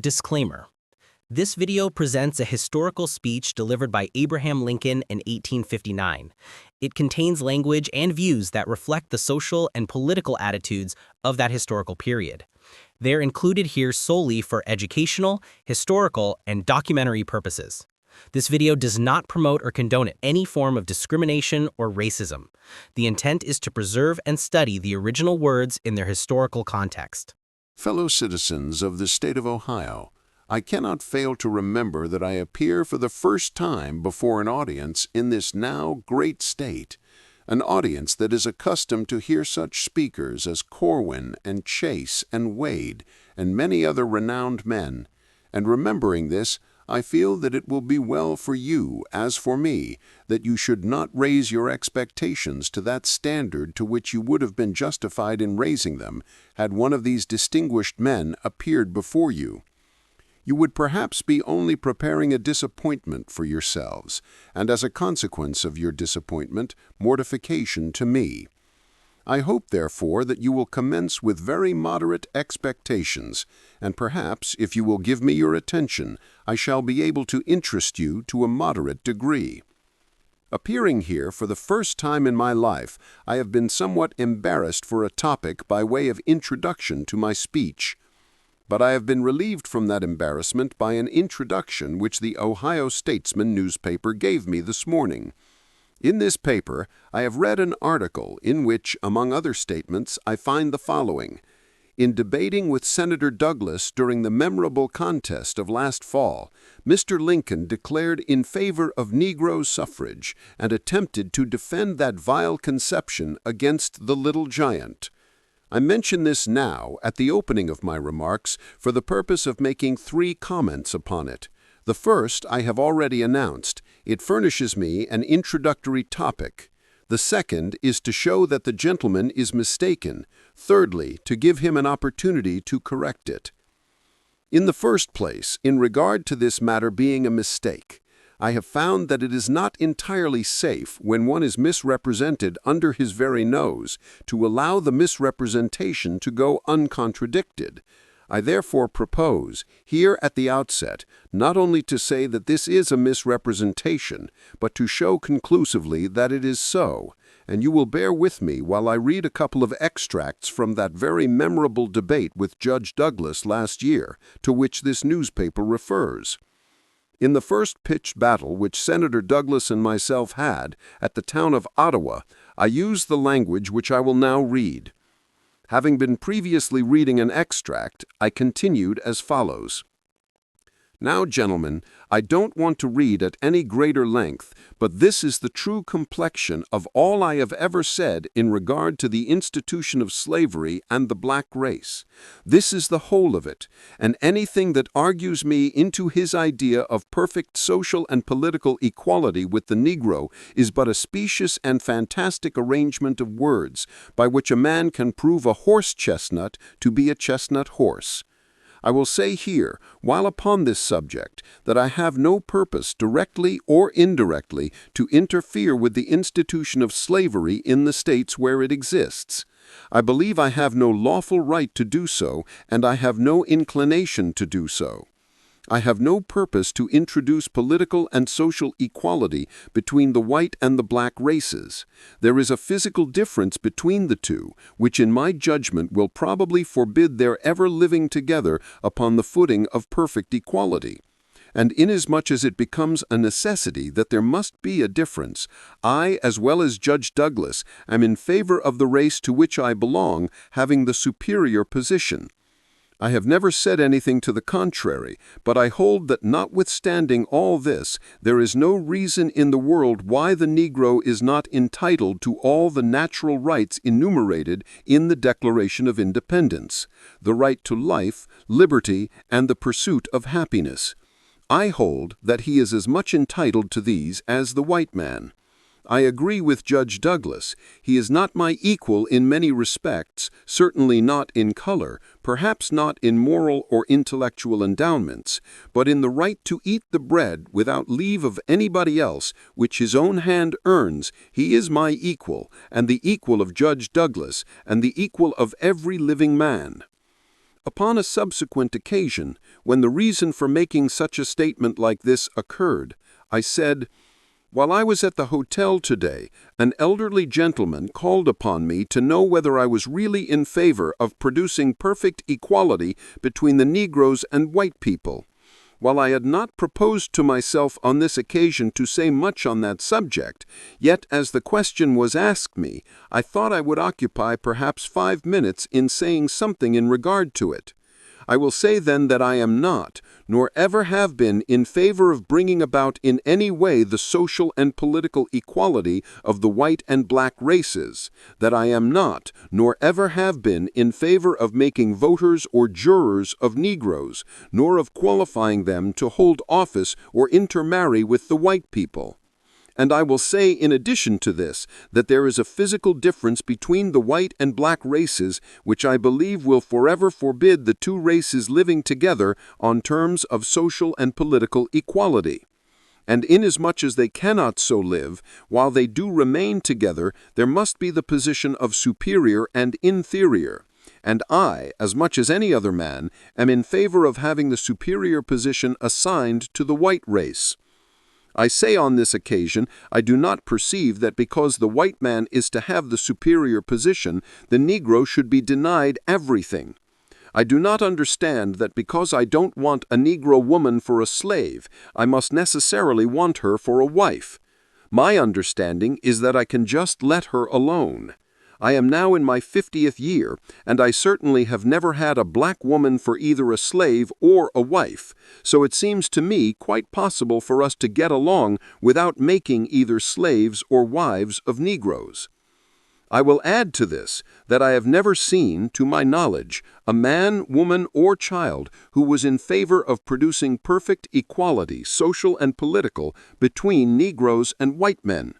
Disclaimer. This video presents a historical speech delivered by Abraham Lincoln in 1859. It contains language and views that reflect the social and political attitudes of that historical period. They're included here solely for educational, historical, and documentary purposes. This video does not promote or condone any form of discrimination or racism. The intent is to preserve and study the original words in their historical context. Fellow citizens of the state of Ohio, I cannot fail to remember that I appear for the first time before an audience in this now great state, an audience that is accustomed to hear such speakers as Corwin and Chase and Wade and many other renowned men, and remembering this, I feel that it will be well for you, as for me, that you should not raise your expectations to that standard to which you would have been justified in raising them had one of these distinguished men appeared before you. You would perhaps be only preparing a disappointment for yourselves, and as a consequence of your disappointment, mortification to me. I hope, therefore, that you will commence with very moderate expectations, and perhaps, if you will give me your attention, I shall be able to interest you to a moderate degree. Appearing here for the first time in my life, I have been somewhat embarrassed for a topic by way of introduction to my speech. But I have been relieved from that embarrassment by an introduction which the Ohio Statesman newspaper gave me this morning. In this paper, I have read an article in which, among other statements, I find the following. In debating with Senator Douglas during the memorable contest of last fall, Mr. Lincoln declared in favor of Negro suffrage and attempted to defend that vile conception against the little giant. I mention this now at the opening of my remarks for the purpose of making 3 comments upon it. The first I have already announced. It furnishes me an introductory topic. The second is to show that the gentleman is mistaken. Thirdly, to give him an opportunity to correct it. In the first place, in regard to this matter being a mistake, I have found that it is not entirely safe when one is misrepresented under his very nose to allow the misrepresentation to go uncontradicted. I therefore propose, here at the outset, not only to say that this is a misrepresentation, but to show conclusively that it is so, and you will bear with me while I read a couple of extracts from that very memorable debate with Judge Douglas last year, to which this newspaper refers. In the first pitched battle which Senator Douglas and myself had at the town of Ottawa, I used the language which I will now read. Having been previously reading an extract, I continued as follows. Now, gentlemen, I don't want to read at any greater length, but this is the true complexion of all I have ever said in regard to the institution of slavery and the black race. This is the whole of it, and anything that argues me into his idea of perfect social and political equality with the Negro is but a specious and fantastic arrangement of words by which a man can prove a horse chestnut to be a chestnut horse. I will say here, while upon this subject, that I have no purpose, directly or indirectly, to interfere with the institution of slavery in the states where it exists. I believe I have no lawful right to do so, and I have no inclination to do so. I have no purpose to introduce political and social equality between the white and the black races. There is a physical difference between the two, which in my judgment will probably forbid their ever living together upon the footing of perfect equality. And inasmuch as it becomes a necessity that there must be a difference, I, as well as Judge Douglas, am in favor of the race to which I belong having the superior position. I have never said anything to the contrary, but I hold that notwithstanding all this, there is no reason in the world why the Negro is not entitled to all the natural rights enumerated in the Declaration of Independence, the right to life, liberty, and the pursuit of happiness. I hold that he is as much entitled to these as the white man. I agree with Judge Douglas. He is not my equal in many respects, certainly not in color, perhaps not in moral or intellectual endowments, but in the right to eat the bread without leave of anybody else, which his own hand earns. He is my equal, and the equal of Judge Douglas, and the equal of every living man. Upon a subsequent occasion, when the reason for making such a statement like this occurred, I said, "While I was at the hotel today, an elderly gentleman called upon me to know whether I was really in favor of producing perfect equality between the Negroes and white people. While I had not proposed to myself on this occasion to say much on that subject, yet as the question was asked me, I thought I would occupy perhaps 5 minutes in saying something in regard to it. I will say then that I am not, nor ever have been, in favor of bringing about in any way the social and political equality of the white and black races, that I am not, nor ever have been, in favor of making voters or jurors of Negroes, nor of qualifying them to hold office or intermarry with the white people. And I will say in addition to this that there is a physical difference between the white and black races which I believe will forever forbid the two races living together on terms of social and political equality. And inasmuch as they cannot so live, while they do remain together, there must be the position of superior and inferior. And I, as much as any other man, am in favor of having the superior position assigned to the white race. I say on this occasion, I do not perceive that because the white man is to have the superior position, the Negro should be denied everything. I do not understand that because I don't want a Negro woman for a slave, I must necessarily want her for a wife. My understanding is that I can just let her alone. I am now in my 50th year, and I certainly have never had a black woman for either a slave or a wife, so it seems to me quite possible for us to get along without making either slaves or wives of Negroes. I will add to this that I have never seen, to my knowledge, a man, woman, or child who was in favor of producing perfect equality, social and political, between Negroes and white men.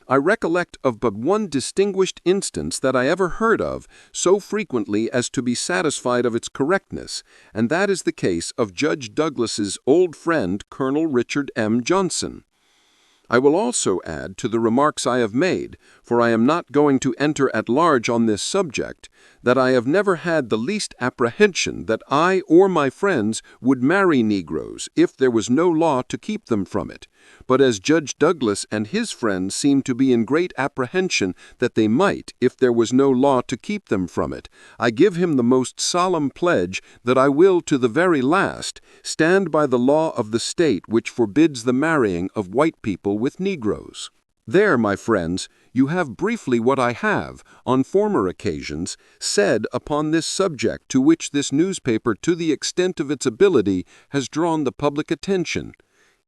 I recollect of but one distinguished instance that I ever heard of so frequently as to be satisfied of its correctness, and that is the case of Judge Douglas's old friend, Colonel Richard M. Johnson. I will also add to the remarks I have made, for I am not going to enter at large on this subject, that I have never had the least apprehension that I or my friends would marry Negroes if there was no law to keep them from it. But as Judge Douglas and his friends seem to be in great apprehension that they might if there was no law to keep them from it, I give him the most solemn pledge that I will to the very last stand by the law of the state which forbids the marrying of white people with Negroes. There, my friends, you have briefly what I have, on former occasions, said upon this subject to which this newspaper, to the extent of its ability, has drawn the public attention.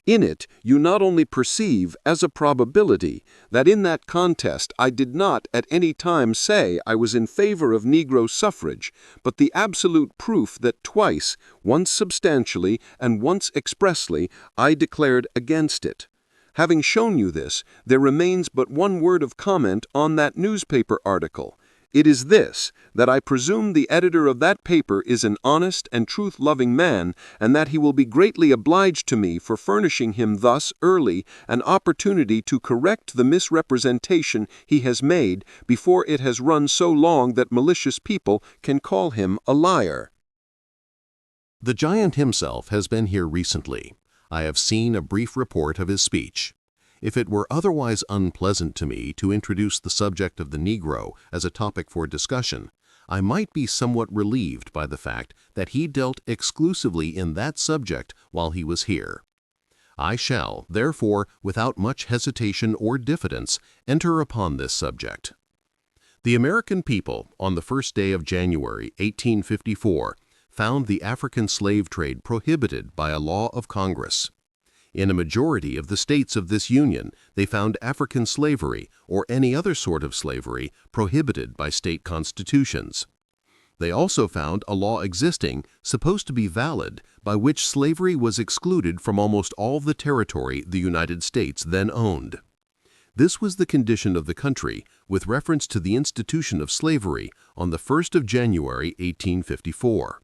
In it, you not only perceive, as a probability, that in that contest I did not at any time say I was in favor of Negro suffrage, but the absolute proof that twice, once substantially and once expressly, I declared against it. Having shown you this, there remains but one word of comment on that newspaper article. It is this, that I presume the editor of that paper is an honest and truth-loving man, and that he will be greatly obliged to me for furnishing him thus early an opportunity to correct the misrepresentation he has made before it has run so long that malicious people can call him a liar. The giant himself has been here recently. I have seen a brief report of his speech. If it were otherwise unpleasant to me to introduce the subject of the Negro as a topic for discussion, I might be somewhat relieved by the fact that he dealt exclusively in that subject while he was here. I shall, therefore, without much hesitation or diffidence, enter upon this subject. The American people, on the first day of January, 1854, found the African slave trade prohibited by a law of Congress. In a majority of the states of this Union, they found African slavery, or any other sort of slavery, prohibited by state constitutions. They also found a law existing, supposed to be valid, by which slavery was excluded from almost all the territory the United States then owned. This was the condition of the country with reference to the institution of slavery on the 1st of January, 1854.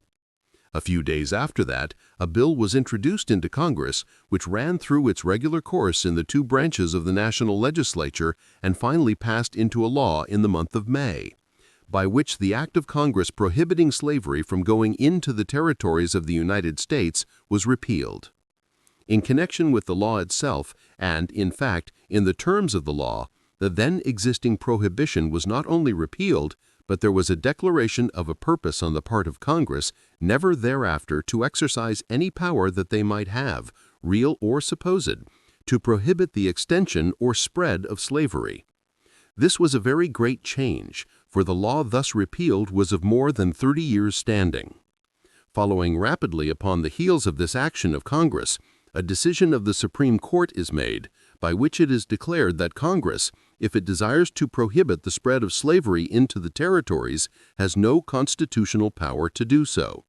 A few days after that, a bill was introduced into Congress which ran through its regular course in the two branches of the national legislature and finally passed into a law in the month of May. by which the act of Congress prohibiting slavery from going into the territories of the United States was repealed. In connection with the law itself, and, in fact, in the terms of the law, the then existing prohibition was not only repealed, but there was a declaration of a purpose on the part of Congress never thereafter to exercise any power that they might have, real or supposed, to prohibit the extension or spread of slavery. This was a very great change, for the law thus repealed was of more than 30 years' standing. Following rapidly upon the heels of this action of Congress, a decision of the Supreme Court is made, by which it is declared that Congress, if it desires to prohibit the spread of slavery into the territories, has no constitutional power to do so.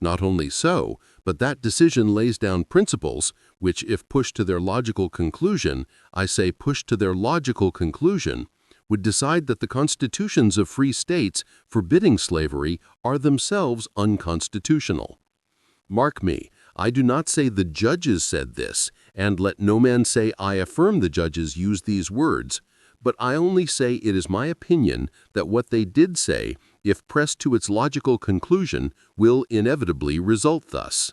Not only so, but that decision lays down principles which, if pushed to their logical conclusion, I say pushed to their logical conclusion, would decide that the constitutions of free states forbidding slavery are themselves unconstitutional. Mark me, I do not say the judges said this, and let no man say I affirm the judges used these words, but I only say it is my opinion that what they did say, if pressed to its logical conclusion, will inevitably result thus.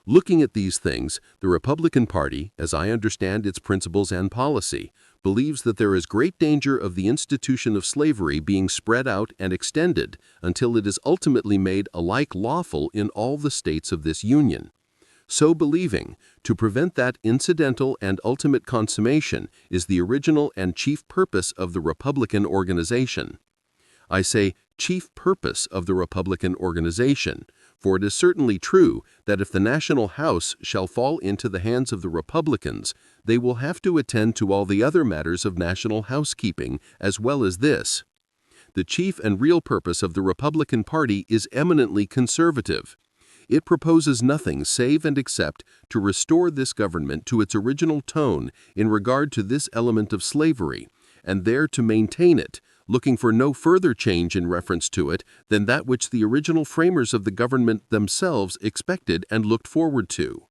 Looking at these things, the Republican Party, as I understand its principles and policy, believes that there is great danger of the institution of slavery being spread out and extended until it is ultimately made alike lawful in all the states of this Union. So believing, to prevent that incidental and ultimate consummation is the original and chief purpose of the Republican organization. I say chief purpose of the Republican organization, for it is certainly true that if the national House shall fall into the hands of the Republicans, they will have to attend to all the other matters of national housekeeping as well as this. The chief and real purpose of the Republican Party is eminently conservative. It proposes nothing save and except to restore this government to its original tone in regard to this element of slavery, and there to maintain it, looking for no further change in reference to it than that which the original framers of the government themselves expected and looked forward to.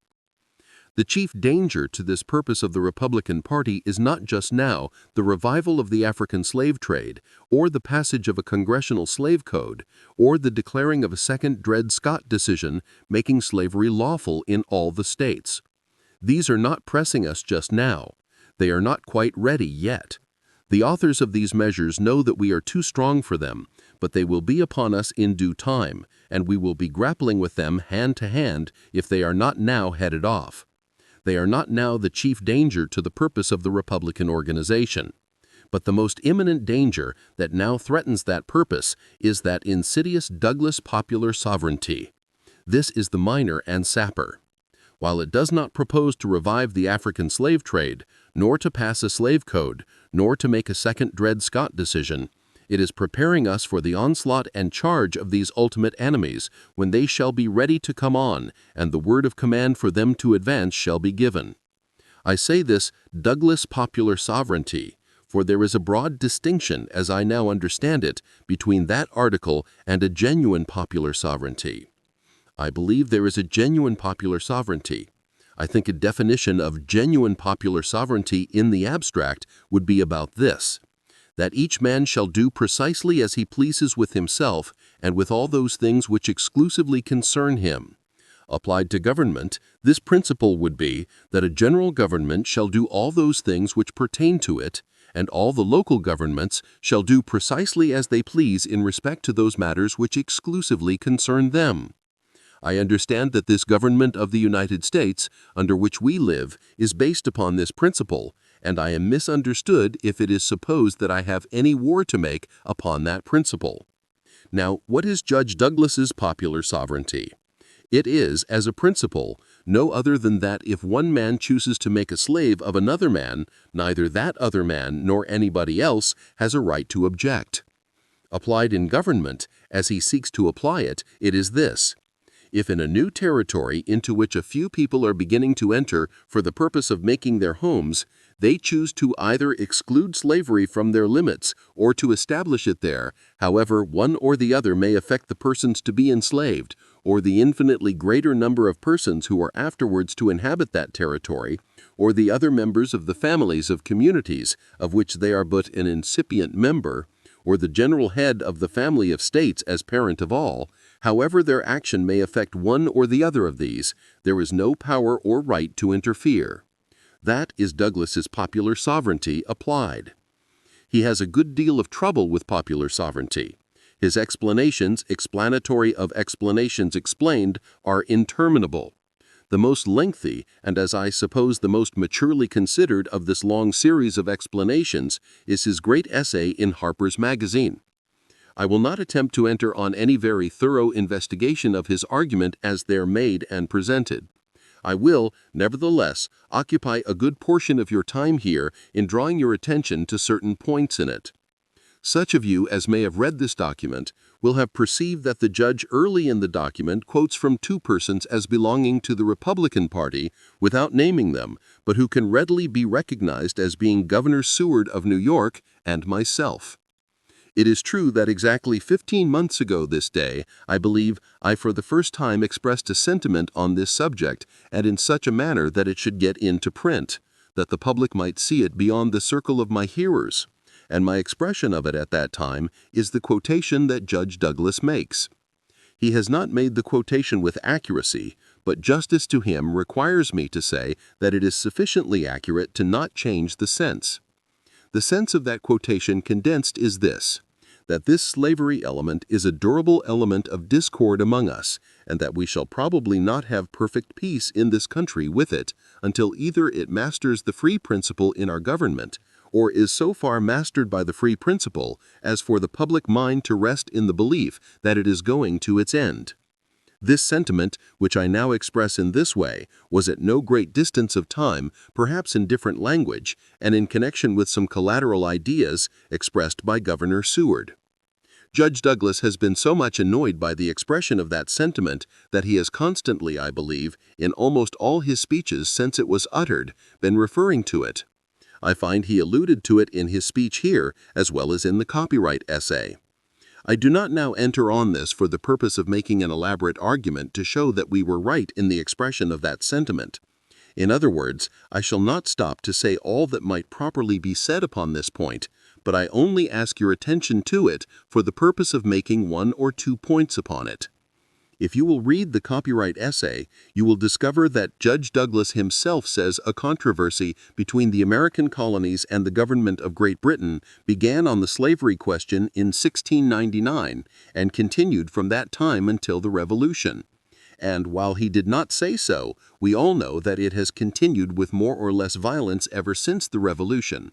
The chief danger to this purpose of the Republican Party is not just now the revival of the African slave trade, or the passage of a congressional slave code, or the declaring of a second Dred Scott decision making slavery lawful in all the states. These are not pressing us just now. They are not quite ready yet. The authors of these measures know that we are too strong for them, but they will be upon us in due time, and we will be grappling with them hand to hand if they are not now headed off. They are not now the chief danger to the purpose of the Republican organization. But the most imminent danger that now threatens that purpose is that insidious Douglas popular sovereignty. This is the miner and sapper. While it does not propose to revive the African slave trade, nor to pass a slave code, nor to make a second Dred Scott decision, it is preparing us for the onslaught and charge of these ultimate enemies when they shall be ready to come on, and the word of command for them to advance shall be given. I say this Douglas popular sovereignty, for there is a broad distinction, as I now understand it, between that article and a genuine popular sovereignty. I believe there is a genuine popular sovereignty. I think a definition of genuine popular sovereignty in the abstract would be about this: that each man shall do precisely as he pleases with himself and with all those things which exclusively concern him. Applied to government, this principle would be that a general government shall do all those things which pertain to it, and all the local governments shall do precisely as they please in respect to those matters which exclusively concern them. I understand that this government of the United States, under which we live, is based upon this principle, and I am misunderstood if it is supposed that I have any war to make upon that principle. Now, what is Judge Douglas's popular sovereignty? It is, as a principle, no other than that if one man chooses to make a slave of another man, neither that other man nor anybody else has a right to object. Applied in government, as he seeks to apply it, it is this: if in a new territory into which a few people are beginning to enter for the purpose of making their homes, they choose to either exclude slavery from their limits or to establish it there, however one or the other may affect the persons to be enslaved, or the infinitely greater number of persons who are afterwards to inhabit that territory, or the other members of the families of communities of which they are but an incipient member, or the general head of the family of states as parent of all, however their action may affect one or the other of these, there is no power or right to interfere. That is Douglas's popular sovereignty applied. He has a good deal of trouble with popular sovereignty. His explanations, explanatory of explanations explained, are interminable. The most lengthy, and as I suppose the most maturely considered of this long series of explanations, is his great essay in Harper's Magazine. I will not attempt to enter on any very thorough investigation of his argument as there made and presented. I will, nevertheless, occupy a good portion of your time here in drawing your attention to certain points in it. Such of you as may have read this document will have perceived that the judge early in the document quotes from two persons as belonging to the Republican Party without naming them, but who can readily be recognized as being Governor Seward of New York and myself. It is true that exactly 15 months ago this day, I believe, I for the first time expressed a sentiment on this subject, and in such a manner that it should get into print, that the public might see it beyond the circle of my hearers. And my expression of it at that time is the quotation that Judge Douglas makes. He has not made the quotation with accuracy, but justice to him requires me to say that it is sufficiently accurate to not change the sense. The sense of that quotation condensed is this, that this slavery element is a durable element of discord among us, and that we shall probably not have perfect peace in this country with it until either it masters the free principle in our government, or is so far mastered by the free principle as for the public mind to rest in the belief that it is going to its end. This sentiment, which I now express in this way, was at no great distance of time, perhaps in different language, and in connection with some collateral ideas expressed by Governor Seward. Judge Douglas has been so much annoyed by the expression of that sentiment that he has constantly, I believe, in almost all his speeches since it was uttered, been referring to it. I find he alluded to it in his speech here as well as in the copyright essay. I do not now enter on this for the purpose of making an elaborate argument to show that we were right in the expression of that sentiment. In other words, I shall not stop to say all that might properly be said upon this point, but I only ask your attention to it for the purpose of making 1 or 2 points upon it. If you will read the copyright essay, you will discover that Judge Douglas himself says a controversy between the American colonies and the government of Great Britain began on the slavery question in 1699 and continued from that time until the Revolution. And while he did not say so, we all know that it has continued with more or less violence ever since the Revolution.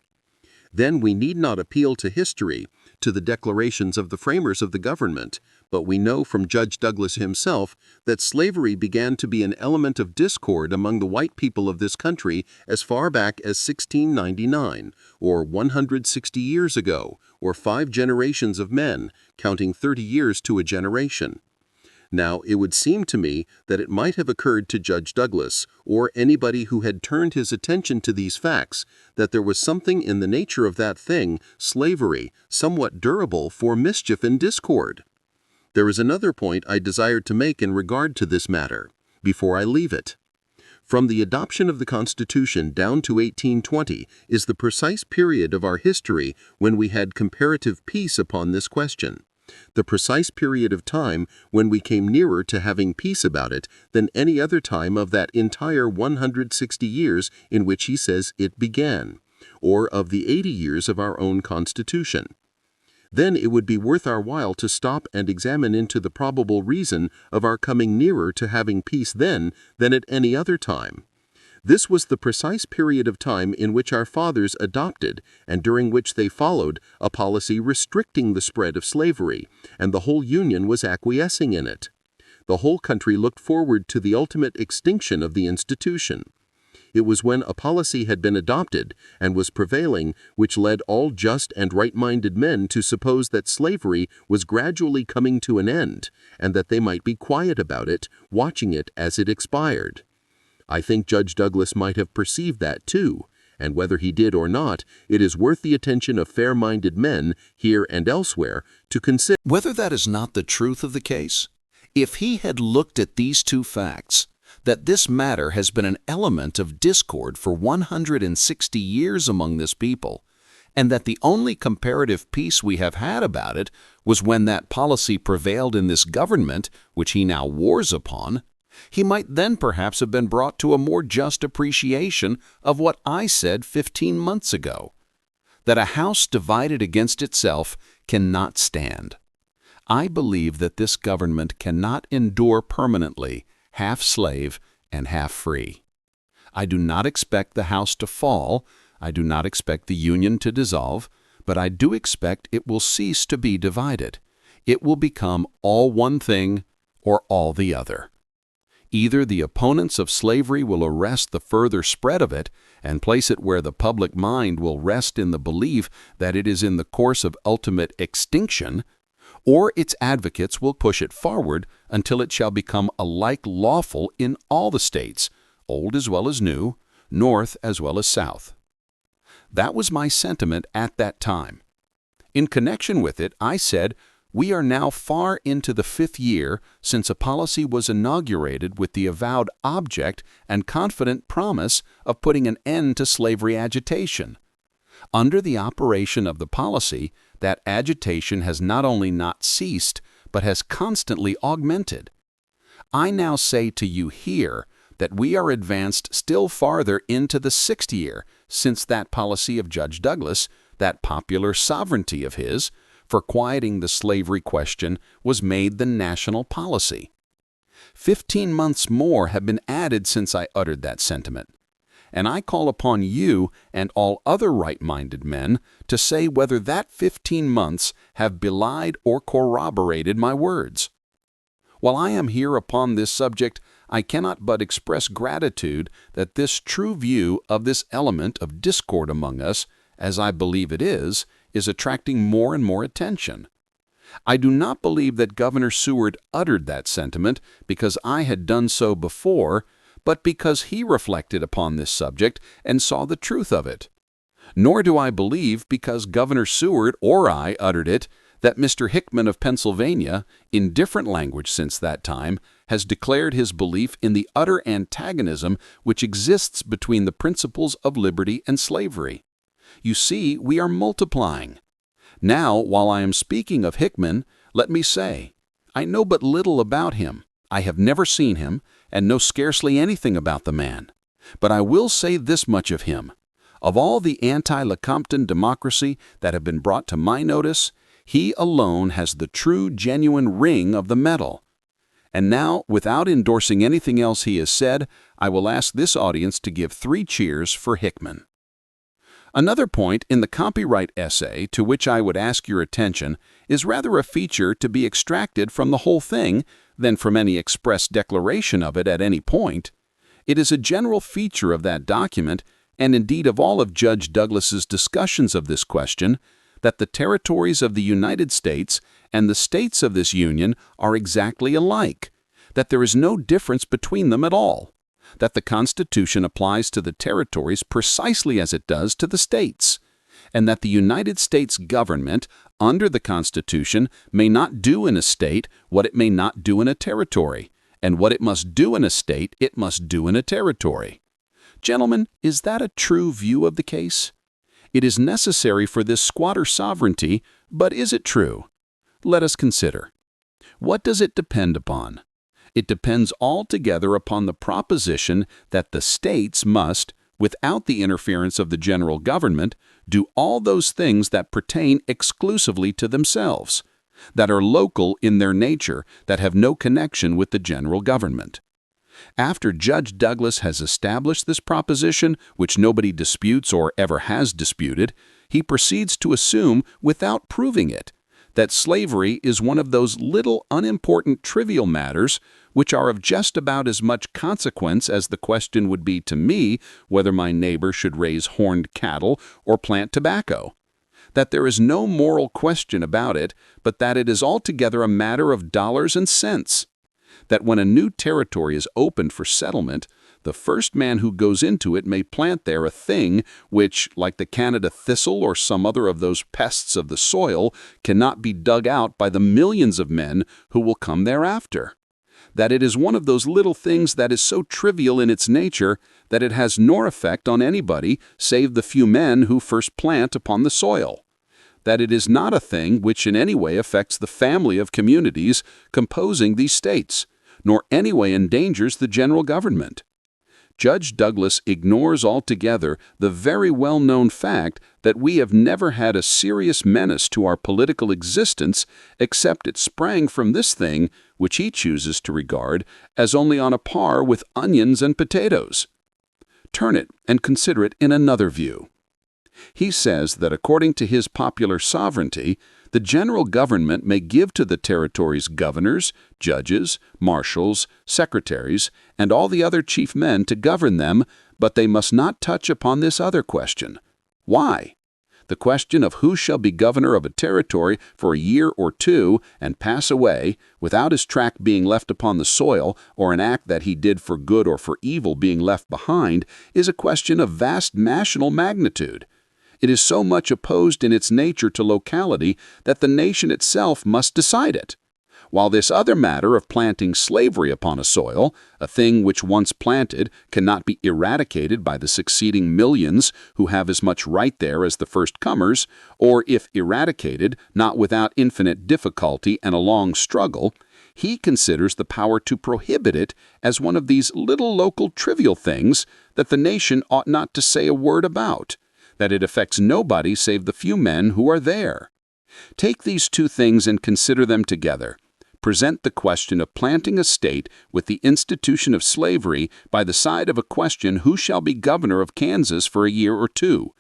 Then we need not appeal to history, to the declarations of the framers of the government, but we know from Judge Douglas himself that slavery began to be an element of discord among the white people of this country as far back as 1699, or 160 years ago, or 5 generations of men, counting 30 years to a generation. Now, it would seem to me that it might have occurred to Judge Douglas, or anybody who had turned his attention to these facts, that there was something in the nature of that thing, slavery, somewhat durable for mischief and discord. There is another point I desired to make in regard to this matter, before I leave it. From the adoption of the Constitution down to 1820 is the precise period of our history when we had comparative peace upon this question. The precise period of time when we came nearer to having peace about it than any other time of that entire 160 years in which he says it began, or of the 80 years of our own Constitution. Then it would be worth our while to stop and examine into the probable reason of our coming nearer to having peace then than at any other time. This was the precise period of time in which our fathers adopted, and during which they followed, a policy restricting the spread of slavery, and the whole Union was acquiescing in it. The whole country looked forward to the ultimate extinction of the institution. It was when a policy had been adopted and was prevailing which led all just and right-minded men to suppose that slavery was gradually coming to an end, and that they might be quiet about it, watching it as it expired. I think Judge Douglas might have perceived that too, and whether he did or not, it is worth the attention of fair-minded men, here and elsewhere, to consider whether that is not the truth of the case. If he had looked at these 2 facts, that this matter has been an element of discord for 160 years among this people, and that the only comparative peace we have had about it was when that policy prevailed in this government, which he now wars upon, he might then perhaps have been brought to a more just appreciation of what I said 15 months ago, that a house divided against itself cannot stand. I believe that this government cannot endure permanently, half slave and half free. I do not expect the house to fall, I do not expect the Union to dissolve, but I do expect it will cease to be divided. It will become all one thing or all the other. Either the opponents of slavery will arrest the further spread of it and place it where the public mind will rest in the belief that it is in the course of ultimate extinction, or its advocates will push it forward until it shall become alike lawful in all the states, old as well as new, north as well as south. That was my sentiment at that time. In connection with it, I said, we are now far into the 5th year since a policy was inaugurated with the avowed object and confident promise of putting an end to slavery agitation. Under the operation of the policy, that agitation has not only not ceased, but has constantly augmented. I now say to you here that we are advanced still farther into the 6th year since that policy of Judge Douglas, that popular sovereignty of his, for quieting the slavery question was made the national policy. 15 months more have been added since I uttered that sentiment, and I call upon you and all other right-minded men to say whether that 15 months have belied or corroborated my words. While I am here upon this subject, I cannot but express gratitude that this true view of this element of discord among us, as I believe it is attracting more and more attention. I do not believe that Governor Seward uttered that sentiment because I had done so before, but because he reflected upon this subject and saw the truth of it. Nor do I believe because Governor Seward or I uttered it that Mr. Hickman of Pennsylvania, in different language since that time, has declared his belief in the utter antagonism which exists between the principles of liberty and slavery. You see, we are multiplying. Now, while I am speaking of Hickman, let me say, I know but little about him. I have never seen him, and know scarcely anything about the man. But I will say this much of him. Of all the anti-Lecompton democracy that have been brought to my notice, he alone has the true, genuine ring of the metal. And now, without endorsing anything else he has said, I will ask this audience to give 3 cheers for Hickman. Another point in the copyright essay to which I would ask your attention is rather a feature to be extracted from the whole thing than from any express declaration of it at any point. It is a general feature of that document, and indeed of all of Judge Douglas's discussions of this question, that the territories of the United States and the states of this Union are exactly alike, that there is no difference between them at all, that the Constitution applies to the territories precisely as it does to the states, and that the United States government, under the Constitution, may not do in a state what it may not do in a territory, and what it must do in a state it must do in a territory. Gentlemen, is that a true view of the case? It is necessary for this squatter sovereignty, but is it true? Let us consider. What does it depend upon? It depends altogether upon the proposition that the states must, without the interference of the general government, do all those things that pertain exclusively to themselves, that are local in their nature, that have no connection with the general government. After Judge Douglas has established this proposition, which nobody disputes or ever has disputed, he proceeds to assume, without proving it, that slavery is one of those little unimportant trivial matters which are of just about as much consequence as the question would be to me whether my neighbor should raise horned cattle or plant tobacco, that there is no moral question about it, but that it is altogether a matter of dollars and cents, that when a new territory is opened for settlement, the first man who goes into it may plant there a thing which, like the Canada thistle or some other of those pests of the soil, cannot be dug out by the millions of men who will come thereafter. that it is one of those little things that is so trivial in its nature that it has no effect on anybody save the few men who first plant upon the soil, that it is not a thing which in any way affects the family of communities composing these states, nor any way endangers the general government. Judge Douglas ignores altogether the very well-known fact that we have never had a serious menace to our political existence except it sprang from this thing which he chooses to regard as only on a par with onions and potatoes. Turn it and consider it in another view. He says that according to his popular sovereignty, the general government may give to the territories governors, judges, marshals, secretaries, and all the other chief men to govern them, but they must not touch upon this other question. Why? The question of who shall be governor of a territory for a year or two and pass away, without his track being left upon the soil or an act that he did for good or for evil being left behind, is a question of vast national magnitude. It is so much opposed in its nature to locality that the nation itself must decide it. While this other matter of planting slavery upon a soil, a thing which once planted cannot be eradicated by the succeeding millions who have as much right there as the first comers, or if eradicated, not without infinite difficulty and a long struggle, he considers the power to prohibit it as one of these little local trivial things that the nation ought not to say a word about, that it affects nobody save the few men who are there. Take these two things and consider them together. Present the question of planting a state with the institution of slavery by the side of a question who shall be governor of Kansas for a year or two.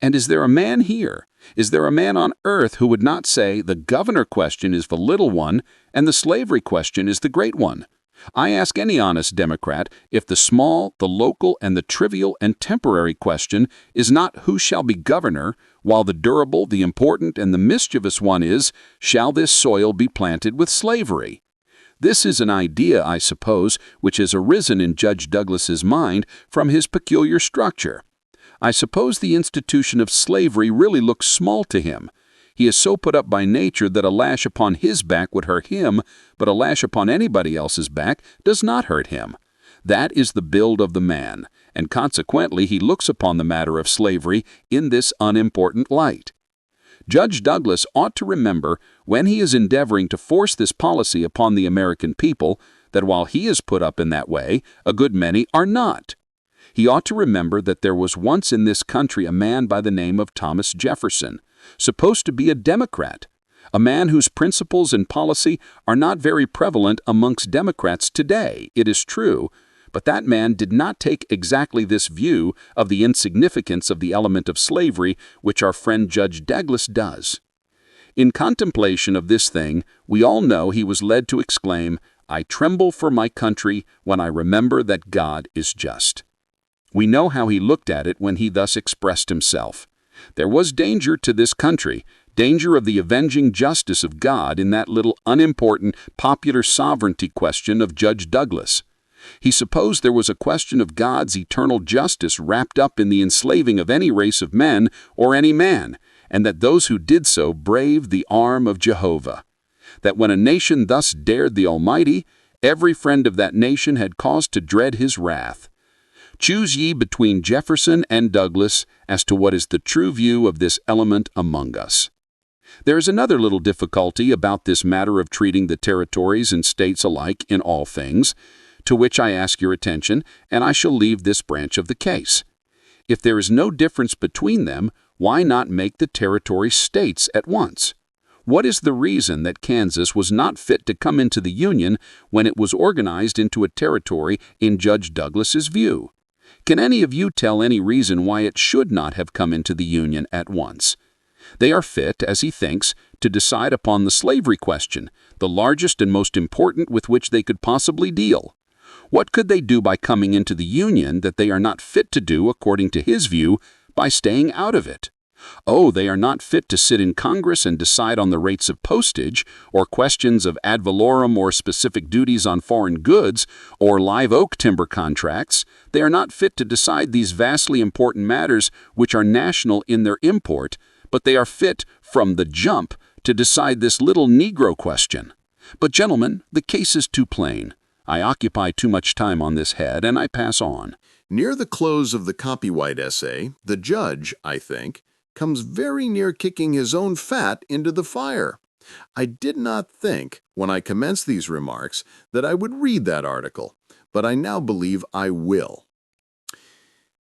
And is there a man here, is there a man on earth who would not say the governor question is the little one and the slavery question is the great one? I ask any honest Democrat if the small, the local, and the trivial and temporary question is not who shall be governor, while the durable, the important, and the mischievous one is, shall this soil be planted with slavery? This is an idea, I suppose, which has arisen in Judge Douglas's mind from his peculiar structure. I suppose the institution of slavery really looks small to him. He is so put up by nature that a lash upon his back would hurt him, but a lash upon anybody else's back does not hurt him. That is the build of the man, and consequently he looks upon the matter of slavery in this unimportant light. Judge Douglas ought to remember, when he is endeavoring to force this policy upon the American people, that while he is put up in that way, a good many are not. He ought to remember that there was once in this country a man by the name of Thomas Jefferson, supposed to be a Democrat, a man whose principles and policy are not very prevalent amongst Democrats today, it is true, but that man did not take exactly this view of the insignificance of the element of slavery which our friend Judge Douglas does. In contemplation of this thing, we all know he was led to exclaim, "I tremble for my country when I remember that God is just." We know how he looked at it when he thus expressed himself. There was danger to this country, danger of the avenging justice of God in that little unimportant popular sovereignty question of Judge Douglas. He supposed there was a question of God's eternal justice wrapped up in the enslaving of any race of men or any man, and that those who did so braved the arm of Jehovah. That when a nation thus dared the Almighty, every friend of that nation had cause to dread his wrath. Choose ye between Jefferson and Douglas as to what is the true view of this element among us. There is another little difficulty about this matter of treating the territories and states alike in all things, to which I ask your attention, and I shall leave this branch of the case. If there is no difference between them, why not make the territory states at once? What is the reason that Kansas was not fit to come into the Union when it was organized into a territory in Judge Douglas's view? Can any of you tell any reason why it should not have come into the Union at once? They are fit, as he thinks, to decide upon the slavery question, the largest and most important with which they could possibly deal. What could they do by coming into the Union that they are not fit to do, according to his view, by staying out of it? Oh, they are not fit to sit in Congress and decide on the rates of postage, or questions of ad valorem or specific duties on foreign goods, or live oak timber contracts. They are not fit to decide these vastly important matters which are national in their import, but they are fit, from the jump, to decide this little Negro question. But, gentlemen, the case is too plain. I occupy too much time on this head, and I pass on. Near the close of the copyright essay, the judge, I think, comes very near kicking his own fat into the fire. I did not think, when I commenced these remarks, that I would read that article, but I now believe I will.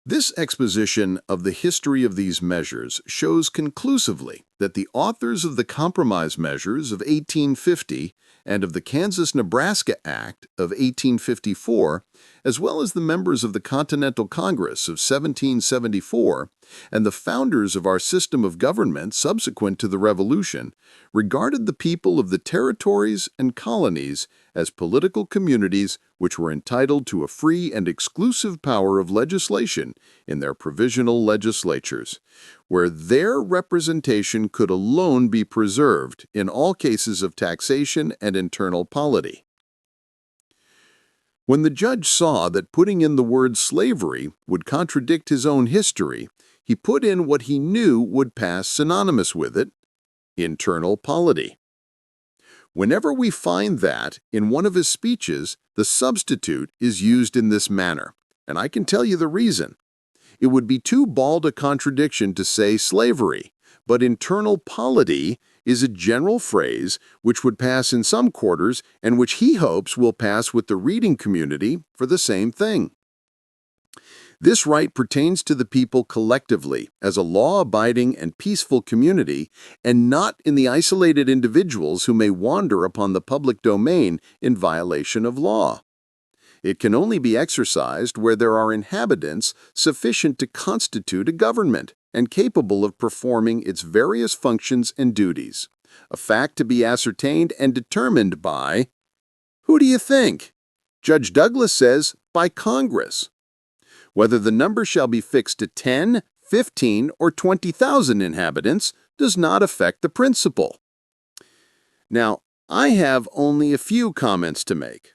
This exposition of the history of these measures shows conclusively that the authors of the compromise measures of 1850 and of the Kansas-Nebraska Act of 1854, as well as the members of the Continental Congress of 1774 and the founders of our system of government subsequent to the Revolution, regarded the people of the territories and colonies as political communities which were entitled to a free and exclusive power of legislation in their provisional legislatures, where their representation could alone be preserved in all cases of taxation and internal polity. When the judge saw that putting in the word slavery would contradict his own history, he put in what he knew would pass synonymous with it: internal polity. Whenever we find that, in one of his speeches, the substitute is used in this manner, and I can tell you the reason. It would be too bald a contradiction to say slavery, but internal polity is a general phrase which would pass in some quarters and which he hopes will pass with the reading community for the same thing. This right pertains to the people collectively as a law-abiding and peaceful community, and not in the isolated individuals who may wander upon the public domain in violation of law. It can only be exercised where there are inhabitants sufficient to constitute a government and capable of performing its various functions and duties, a fact to be ascertained and determined by, who do you think? Judge Douglas says, by Congress. Whether the number shall be fixed to 10, 15, or 20,000 inhabitants does not affect the principle. Now, I have only a few comments to make.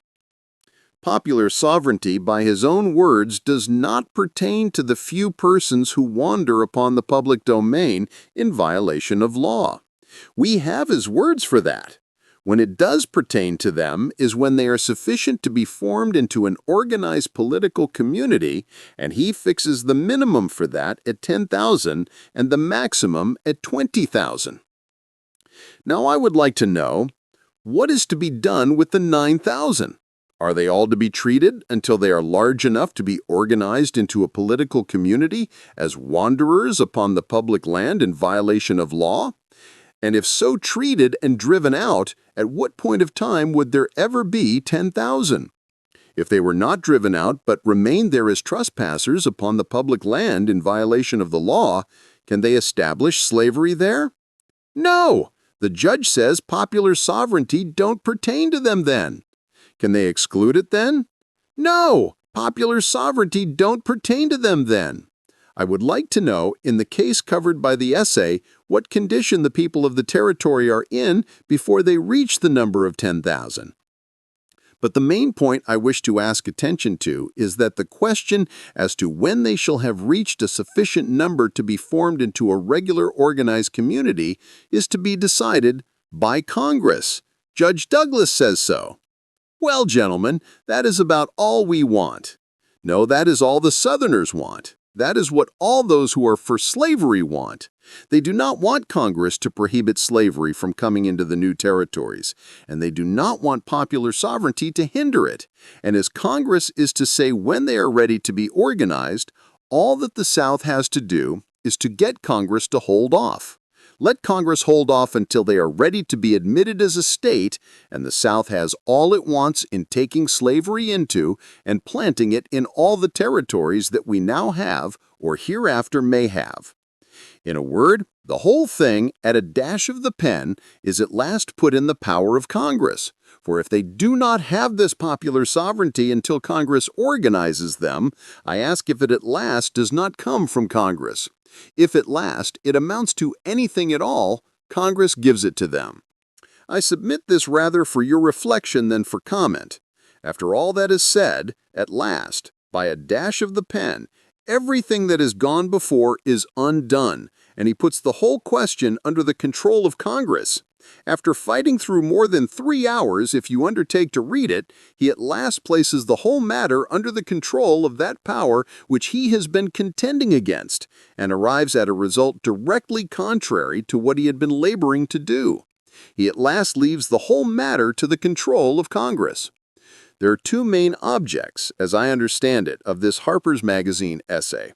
Popular sovereignty, by his own words, does not pertain to the few persons who wander upon the public domain in violation of law. We have his words for that. When it does pertain to them is when they are sufficient to be formed into an organized political community, and he fixes the minimum for that at 10,000 and the maximum at 20,000. Now I would like to know, what is to be done with the 9,000? Are they all to be treated until they are large enough to be organized into a political community as wanderers upon the public land in violation of law? And if so treated and driven out, at what point of time would there ever be 10,000? If they were not driven out but remained there as trespassers upon the public land in violation of the law, can they establish slavery there? No! The judge says popular sovereignty don't pertain to them then. Can they exclude it then? No! Popular sovereignty don't pertain to them then. I would like to know, in the case covered by the essay, what condition the people of the territory are in before they reach the number of 10,000. But the main point I wish to ask attention to is that the question as to when they shall have reached a sufficient number to be formed into a regular organized community is to be decided by Congress. Judge Douglas says so. Well, gentlemen, that is about all we want. No, that is all the Southerners want. That is what all those who are for slavery want. They do not want Congress to prohibit slavery from coming into the new territories, and they do not want popular sovereignty to hinder it. And as Congress is to say when they are ready to be organized, all that the South has to do is to get Congress to hold off. Let Congress hold off until they are ready to be admitted as a state, and the South has all it wants in taking slavery into and planting it in all the territories that we now have or hereafter may have. In a word, the whole thing, at a dash of the pen, is at last put in the power of Congress. For if they do not have this popular sovereignty until Congress organizes them, I ask if it at last does not come from Congress. If at last it amounts to anything at all, Congress gives it to them. I submit this rather for your reflection than for comment. After all that is said, at last, by a dash of the pen, everything that has gone before is undone, and he puts the whole question under the control of Congress. After fighting through more than 3 hours, if you undertake to read it, he at last places the whole matter under the control of that power which he has been contending against, and arrives at a result directly contrary to what he had been laboring to do. He at last leaves the whole matter to the control of Congress. There are two main objects, as I understand it, of this Harper's Magazine essay.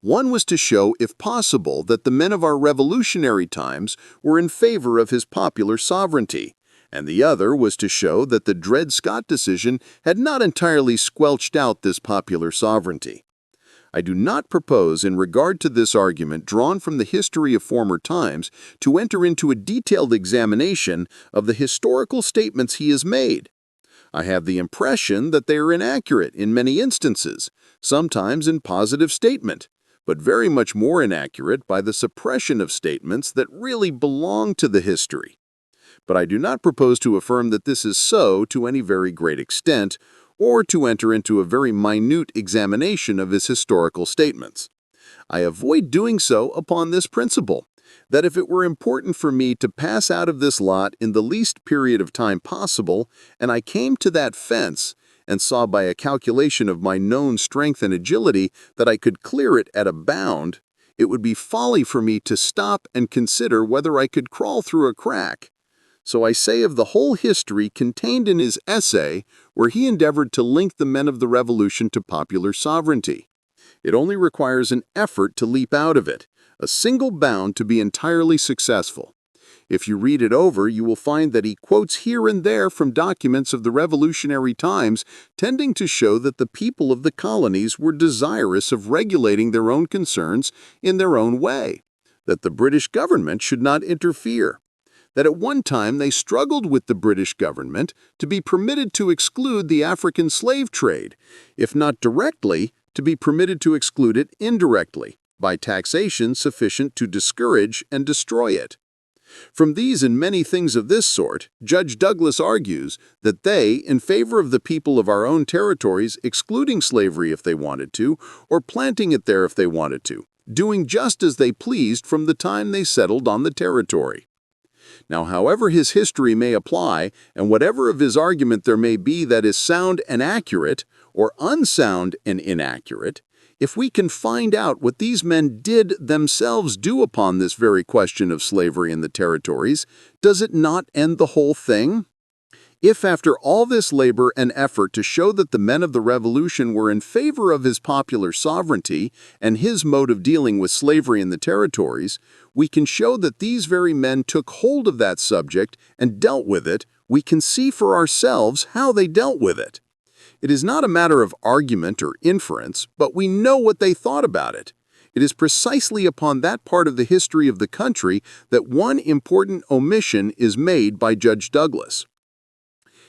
One was to show, if possible, that the men of our revolutionary times were in favor of his popular sovereignty, and the other was to show that the Dred Scott decision had not entirely squelched out this popular sovereignty. I do not propose, in regard to this argument drawn from the history of former times, to enter into a detailed examination of the historical statements he has made. I have the impression that they are inaccurate in many instances, sometimes in positive statement, but very much more inaccurate by the suppression of statements that really belong to the history. But I do not propose to affirm that this is so to any very great extent, or to enter into a very minute examination of his historical statements. I avoid doing so upon this principle, that if it were important for me to pass out of this lot in the least period of time possible, and I came to that fence, and saw by a calculation of my known strength and agility that I could clear it at a bound, it would be folly for me to stop and consider whether I could crawl through a crack. So I say of the whole history contained in his essay, where he endeavored to link the men of the Revolution to popular sovereignty. It only requires an effort to leap out of it, a single bound to be entirely successful. If you read it over, you will find that he quotes here and there from documents of the revolutionary times, tending to show that the people of the colonies were desirous of regulating their own concerns in their own way, that the British government should not interfere, that at one time they struggled with the British government to be permitted to exclude the African slave trade, if not directly, to be permitted to exclude it indirectly, by taxation sufficient to discourage and destroy it. From these and many things of this sort, Judge Douglas argues that they, in favor of the people of our own territories, excluding slavery if they wanted to, or planting it there if they wanted to, doing just as they pleased from the time they settled on the territory. Now, however his history may apply, and whatever of his argument there may be that is sound and accurate, or unsound and inaccurate, if we can find out what these men did themselves do upon this very question of slavery in the territories, does it not end the whole thing? If after all this labor and effort to show that the men of the Revolution were in favor of his popular sovereignty and his mode of dealing with slavery in the territories, we can show that these very men took hold of that subject and dealt with it, we can see for ourselves how they dealt with it. It is not a matter of argument or inference, but we know what they thought about it. It is precisely upon that part of the history of the country that one important omission is made by Judge Douglas.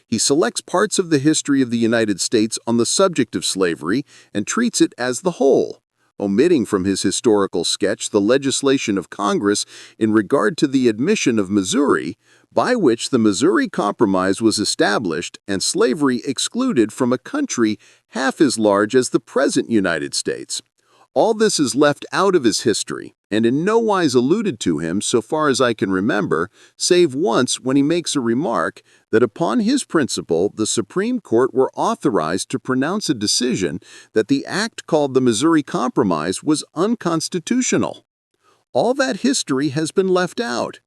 He selects parts of the history of the United States on the subject of slavery and treats it as the whole, omitting from his historical sketch the legislation of Congress in regard to the admission of Missouri, by which the Missouri Compromise was established and slavery excluded from a country half as large as the present United States. All this is left out of his history, and in no wise alluded to him so far as I can remember, save once when he makes a remark that upon his principle the Supreme Court were authorized to pronounce a decision that the act called the Missouri Compromise was unconstitutional. All that history has been left out.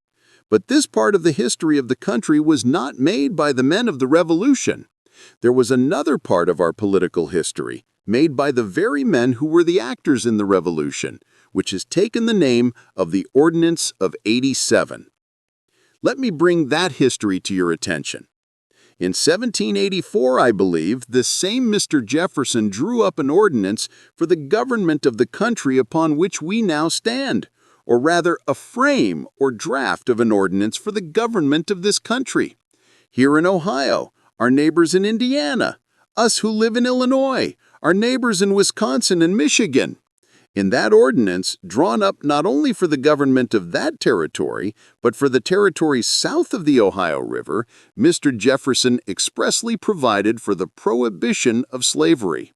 But this part of the history of the country was not made by the men of the Revolution. There was another part of our political history, made by the very men who were the actors in the Revolution, which has taken the name of the Ordinance of '87. Let me bring that history to your attention. In 1784, I believe, this same Mr. Jefferson drew up an ordinance for the government of the country upon which we now stand, or rather a frame or draft of an ordinance for the government of this country. Here in Ohio, our neighbors in Indiana, us who live in Illinois, our neighbors in Wisconsin and Michigan. In that ordinance, drawn up not only for the government of that territory, but for the territories south of the Ohio River, Mr. Jefferson expressly provided for the prohibition of slavery.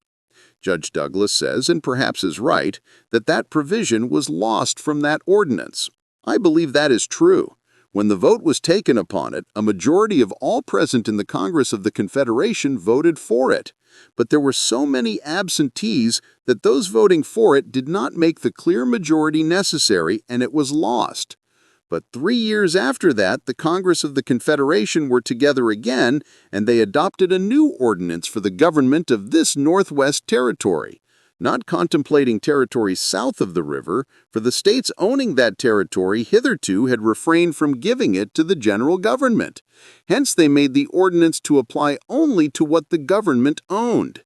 Judge Douglas says, and perhaps is right, that that provision was lost from that ordinance. I believe that is true. When the vote was taken upon it, a majority of all present in the Congress of the Confederation voted for it. But there were so many absentees that those voting for it did not make the clear majority necessary, and it was lost. But 3 years after that, the Congress of the Confederation were together again, and they adopted a new ordinance for the government of this Northwest Territory, not contemplating territories south of the river, for the states owning that territory hitherto had refrained from giving it to the general government. Hence they made the ordinance to apply only to what the government owned.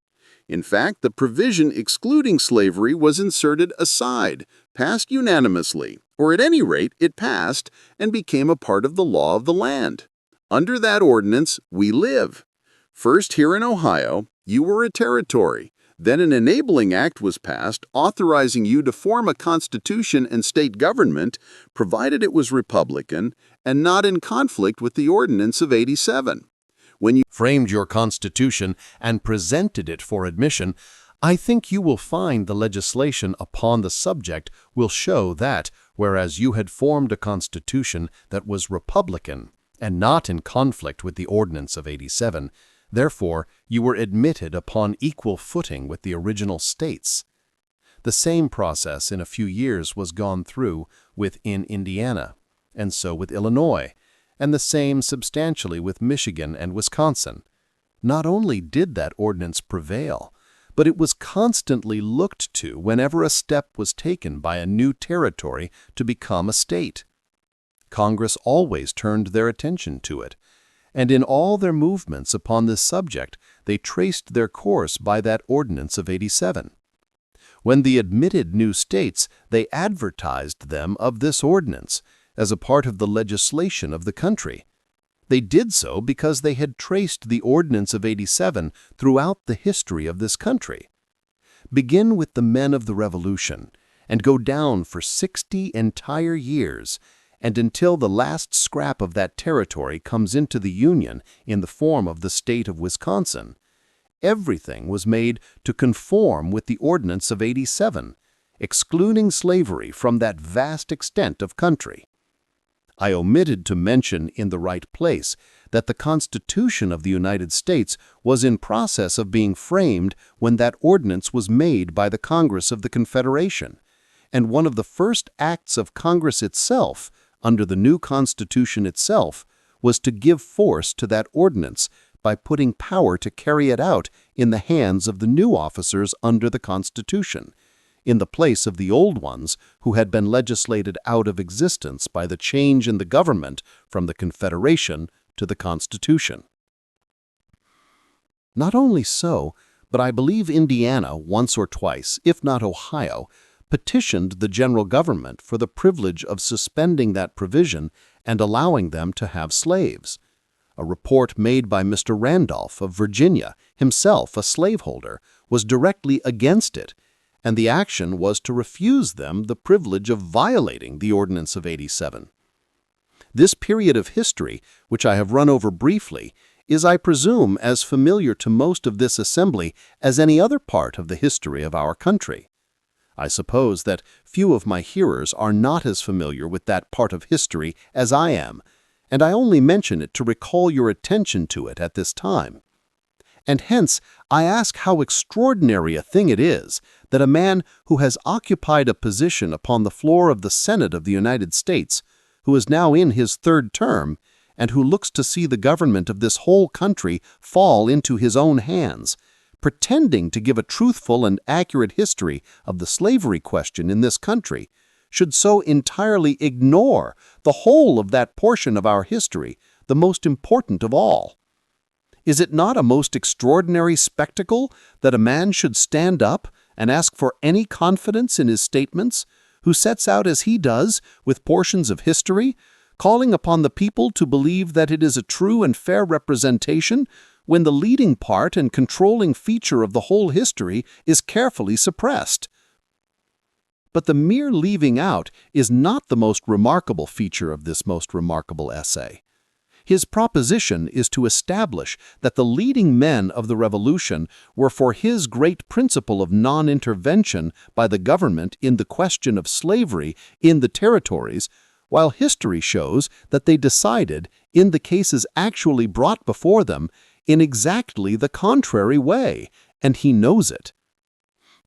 In fact, the provision excluding slavery was inserted aside, passed unanimously, or at any rate it passed and became a part of the law of the land. Under that ordinance, we live. First, here in Ohio, you were a territory. Then an enabling act was passed authorizing you to form a constitution and state government, provided it was Republican and not in conflict with the Ordinance of '87. When you framed your Constitution and presented it for admission, I think you will find the legislation upon the subject will show that, whereas you had formed a Constitution that was Republican and not in conflict with the Ordinance of '87, therefore, you were admitted upon equal footing with the original states. The same process in a few years was gone through in Indiana, and so with Illinois, and the same substantially with Michigan and Wisconsin. Not only did that ordinance prevail, but it was constantly looked to whenever a step was taken by a new territory to become a state. Congress always turned their attention to it, and in all their movements upon this subject, they traced their course by that Ordinance of '87. When they admitted new states, they advertised them of this ordinance as a part of the legislation of the country. They did so because they had traced the Ordinance of '87 throughout the history of this country. Begin with the men of the Revolution, and go down for 60 entire years, and until the last scrap of that territory comes into the Union in the form of the state of Wisconsin, everything was made to conform with the Ordinance of '87, excluding slavery from that vast extent of country. I omitted to mention in the right place that the Constitution of the United States was in process of being framed when that ordinance was made by the Congress of the Confederation, and one of the first acts of Congress itself, under the new Constitution itself, was to give force to that ordinance by putting power to carry it out in the hands of the new officers under the Constitution, in the place of the old ones who had been legislated out of existence by the change in the government from the Confederation to the Constitution. Not only so, but I believe Indiana once or twice, if not Ohio, petitioned the general government for the privilege of suspending that provision and allowing them to have slaves. A report made by Mr. Randolph of Virginia, himself a slaveholder, was directly against it, and the action was to refuse them the privilege of violating the Ordinance of '87. This period of history, which I have run over briefly, is, I presume, as familiar to most of this assembly as any other part of the history of our country. I suppose that few of my hearers are not as familiar with that part of history as I am, and I only mention it to recall your attention to it at this time. And hence I ask how extraordinary a thing it is that a man who has occupied a position upon the floor of the Senate of the United States, who is now in his 3rd term, and who looks to see the government of this whole country fall into his own hands, pretending to give a truthful and accurate history of the slavery question in this country, should so entirely ignore the whole of that portion of our history, the most important of all. Is it not a most extraordinary spectacle that a man should stand up and ask for any confidence in his statements, who sets out as he does with portions of history, calling upon the people to believe that it is a true and fair representation, when the leading part and controlling feature of the whole history is carefully suppressed? But the mere leaving out is not the most remarkable feature of this most remarkable essay. His proposition is to establish that the leading men of the Revolution were for his great principle of non-intervention by the government in the question of slavery in the territories, while history shows that they decided, in the cases actually brought before them, in exactly the contrary way, and he knows it.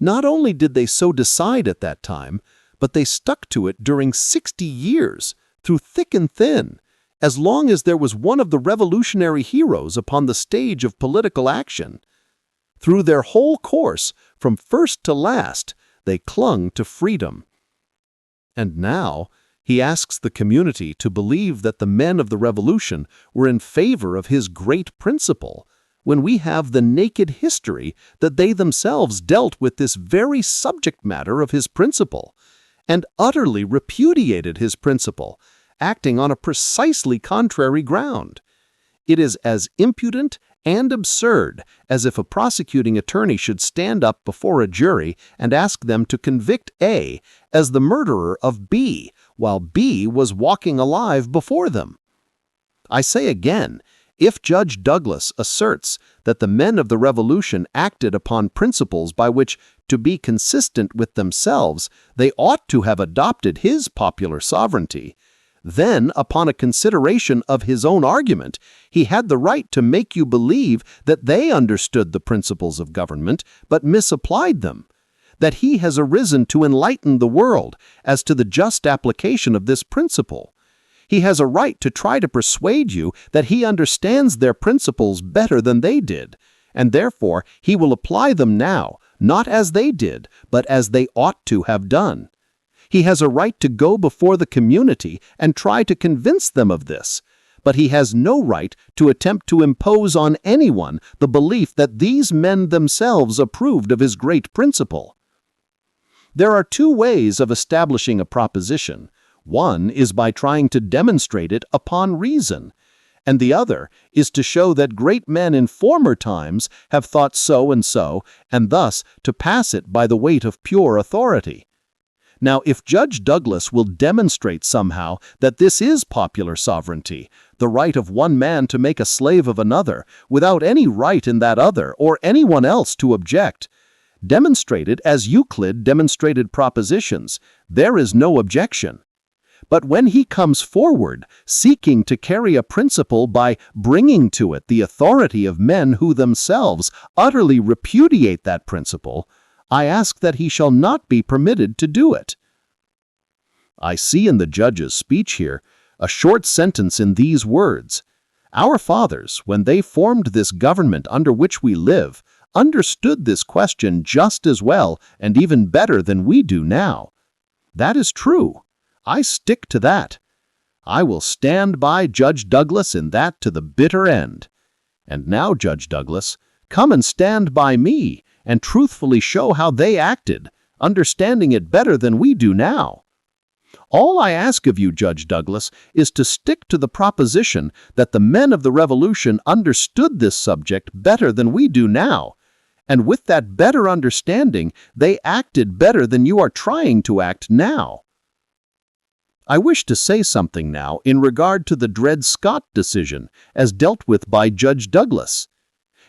Not only did they so decide at that time, but they stuck to it during 60 years, through thick and thin, as long as there was one of the revolutionary heroes upon the stage of political action. Through their whole course, from first to last, they clung to freedom. And now, he asks the community to believe that the men of the revolution were in favor of his great principle, when we have the naked history that they themselves dealt with this very subject matter of his principle, and utterly repudiated his principle, acting on a precisely contrary ground. It is as impudent and absurd as if a prosecuting attorney should stand up before a jury and ask them to convict A as the murderer of B, while B was walking alive before them. I say again, if Judge Douglas asserts that the men of the Revolution acted upon principles by which, to be consistent with themselves, they ought to have adopted his popular sovereignty, then, upon a consideration of his own argument, he had the right to make you believe that they understood the principles of government but misapplied them, that he has arisen to enlighten the world as to the just application of this principle. He has a right to try to persuade you that he understands their principles better than they did, and therefore he will apply them now, not as they did, but as they ought to have done. He has a right to go before the community and try to convince them of this, but he has no right to attempt to impose on anyone the belief that these men themselves approved of his great principle. There are two ways of establishing a proposition. One is by trying to demonstrate it upon reason, and the other is to show that great men in former times have thought so, and thus to pass it by the weight of pure authority. Now, if Judge Douglas will demonstrate somehow that this is popular sovereignty, the right of one man to make a slave of another, without any right in that other or anyone else to object, demonstrate it as Euclid demonstrated propositions, there is no objection. But when he comes forward, seeking to carry a principle by bringing to it the authority of men who themselves utterly repudiate that principle, I ask that he shall not be permitted to do it. I see in the judge's speech here a short sentence in these words: Our fathers, when they formed this government under which we live, understood this question just as well and even better than we do now. That is true. I stick to that. I will stand by Judge Douglas in that to the bitter end. And now, Judge Douglas, come and stand by me and truthfully show how they acted, understanding it better than we do now. All I ask of you, Judge Douglas, is to stick to the proposition that the men of the Revolution understood this subject better than we do now, and with that better understanding, they acted better than you are trying to act now. I wish to say something now in regard to the Dred Scott decision as dealt with by Judge Douglas.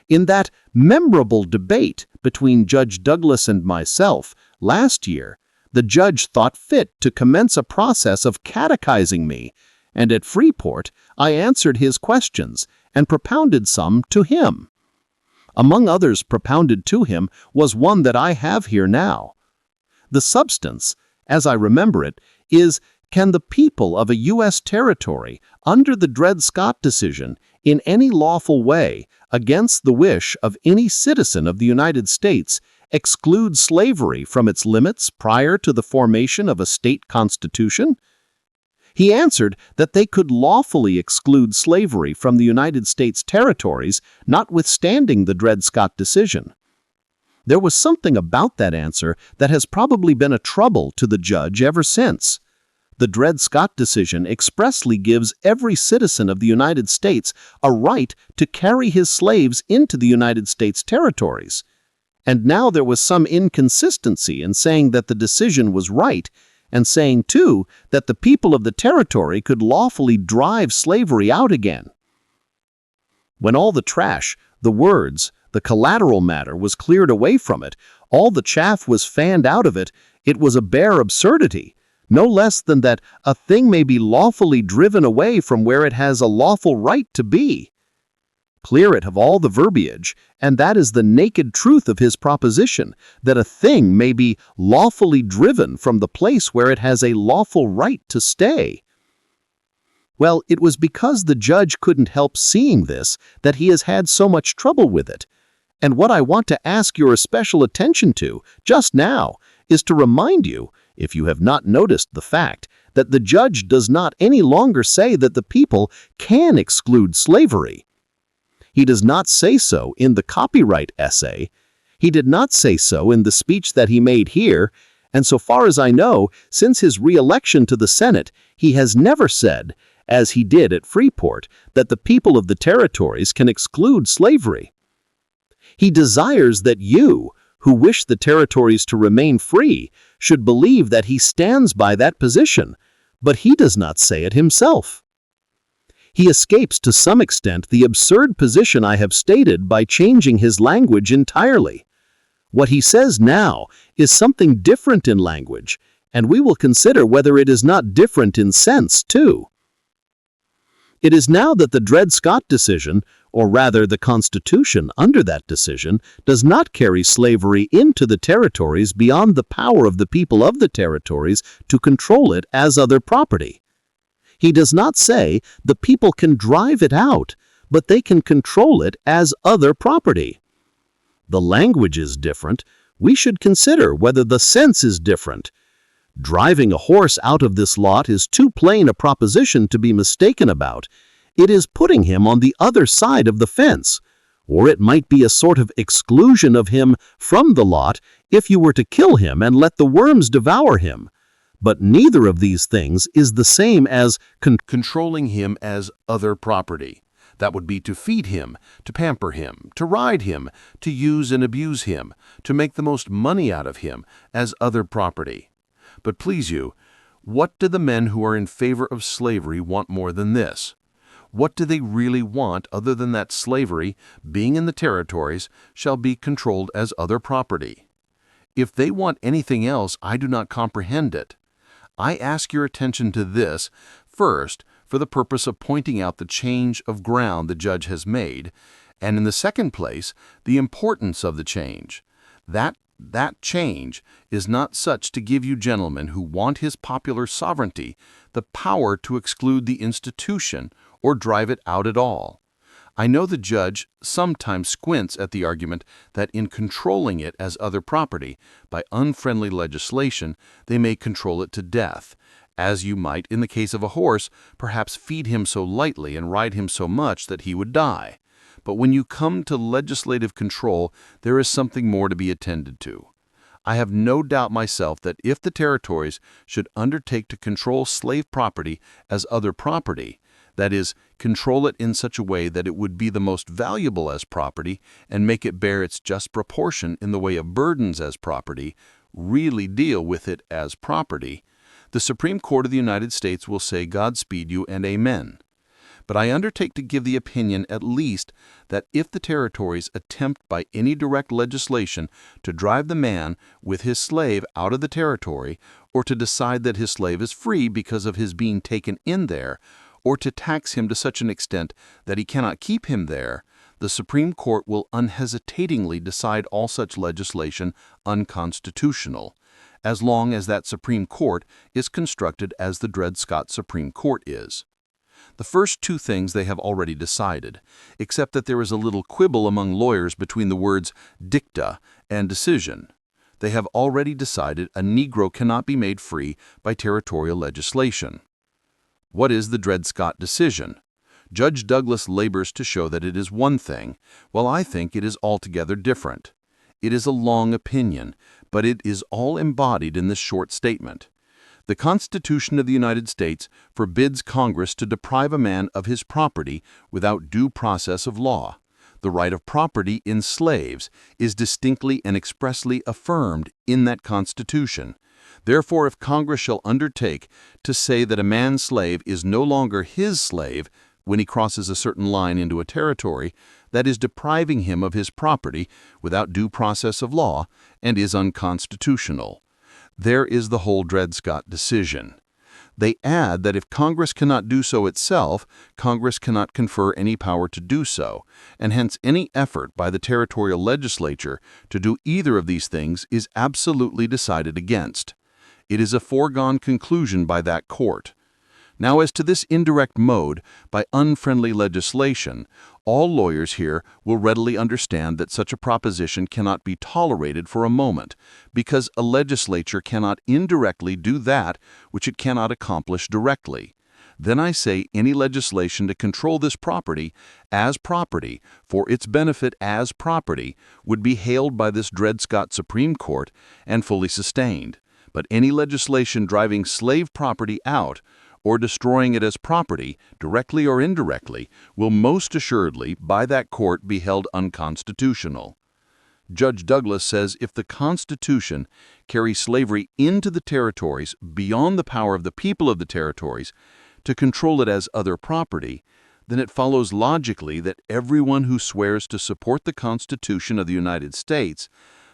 In that memorable debate between Judge Douglas and myself last year, the judge thought fit to commence a process of catechizing me, and at Freeport I answered his questions and propounded some to him. Among others propounded to him was one that I have here now. The substance, as I remember it, is: can the people of a U.S. territory, under the Dred Scott decision, in any lawful way, against the wish of any citizen of the United States, exclude slavery from its limits prior to the formation of a state constitution? He answered that they could lawfully exclude slavery from the United States territories, notwithstanding the Dred Scott decision. There was something about that answer that has probably been a trouble to the judge ever since. The Dred Scott decision expressly gives every citizen of the United States a right to carry his slaves into the United States territories. And now there was some inconsistency in saying that the decision was right, and saying, too, that the people of the territory could lawfully drive slavery out again. When all the trash, the words, the collateral matter was cleared away from it, all the chaff was fanned out of it, it was a bare absurdity. no less than that a thing may be lawfully driven away from where it has a lawful right to be. Clear it of all the verbiage, and that is the naked truth of his proposition, that a thing may be lawfully driven from the place where it has a lawful right to stay. Well, it was because the judge couldn't help seeing this that he has had so much trouble with it. And what I want to ask your special attention to, just now, is to remind you, if you have not noticed the fact, that the judge does not any longer say that the people can exclude slavery. He does not say so in the copyright essay. He did not say so in the speech that he made here, and so far as I know, since his re-election to the Senate, he has never said, as he did at Freeport, that the people of the territories can exclude slavery. He desires that you, who wish the territories to remain free, should believe that he stands by that position, but he does not say it himself. He escapes to some extent the absurd position I have stated by changing his language entirely. What he says now is something different in language, and we will consider whether it is not different in sense, too. It is now that the Dred Scott decision, or rather the Constitution under that decision, does not carry slavery into the territories beyond the power of the people of the territories to control it as other property. He does not say the people can drive it out, but they can control it as other property. The language is different. We should consider whether the sense is different. Driving a horse out of this lot is too plain a proposition to be mistaken about. It is putting him on the other side of the fence, or it might be a sort of exclusion of him from the lot if you were to kill him and let the worms devour him. But neither of these things is the same as controlling him as other property. That would be to feed him, to pamper him, to ride him, to use and abuse him, to make the most money out of him as other property. But please you, what do the men who are in favor of slavery want more than this? What do they really want other than that slavery, being in the territories, shall be controlled as other property? If they want anything else, I do not comprehend it. I ask your attention to this, first, for the purpose of pointing out the change of ground the judge has made, and in the second place, the importance of the change. That change is not such to give you gentlemen who want his popular sovereignty the power to exclude the institution or drive it out at all. I know the judge sometimes squints at the argument that in controlling it as other property by unfriendly legislation, they may control it to death, as you might, in the case of a horse, perhaps feed him so lightly and ride him so much that he would die. But when you come to legislative control, there is something more to be attended to. I have no doubt myself that if the territories should undertake to control slave property as other property, that is, control it in such a way that it would be the most valuable as property and make it bear its just proportion in the way of burdens as property, really deal with it as property, the Supreme Court of the United States will say Godspeed you and amen. But I undertake to give the opinion at least that if the territories attempt by any direct legislation to drive the man with his slave out of the territory, or to decide that his slave is free because of his being taken in there, or to tax him to such an extent that he cannot keep him there, the Supreme Court will unhesitatingly decide all such legislation unconstitutional, as long as that Supreme Court is constructed as the Dred Scott Supreme Court is. The first two things they have already decided, except that there is a little quibble among lawyers between the words dicta and decision. They have already decided a Negro cannot be made free by territorial legislation. What is the Dred Scott decision? Judge Douglas labors to show that it is one thing, while I think it is altogether different. It is a long opinion, but it is all embodied in this short statement. The Constitution of the United States forbids Congress to deprive a man of his property without due process of law. The right of property in slaves is distinctly and expressly affirmed in that Constitution. Therefore, if Congress shall undertake to say that a man's slave is no longer his slave when he crosses a certain line into a territory, that is depriving him of his property without due process of law and is unconstitutional. There is the whole Dred Scott decision. They add that if Congress cannot do so itself, Congress cannot confer any power to do so, and hence any effort by the territorial legislature to do either of these things is absolutely decided against. It is a foregone conclusion by that court. Now, as to this indirect mode, by unfriendly legislation, all lawyers here will readily understand that such a proposition cannot be tolerated for a moment, because a legislature cannot indirectly do that which it cannot accomplish directly. Then I say any legislation to control this property as property, for its benefit as property, would be hailed by this Dred Scott Supreme Court and fully sustained. But any legislation driving slave property out, or destroying it as property, directly or indirectly, will most assuredly, by that court, be held unconstitutional. Judge Douglas says if the Constitution carries slavery into the territories beyond the power of the people of the territories to control it as other property, then it follows logically that everyone who swears to support the Constitution of the United States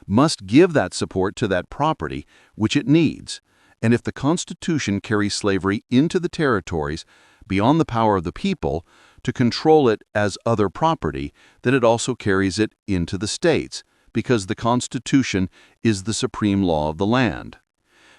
must give that support to that property which it needs. And if the Constitution carries slavery into the territories beyond the power of the people to control it as other property, then it also carries it into the states, because the Constitution is the supreme law of the land.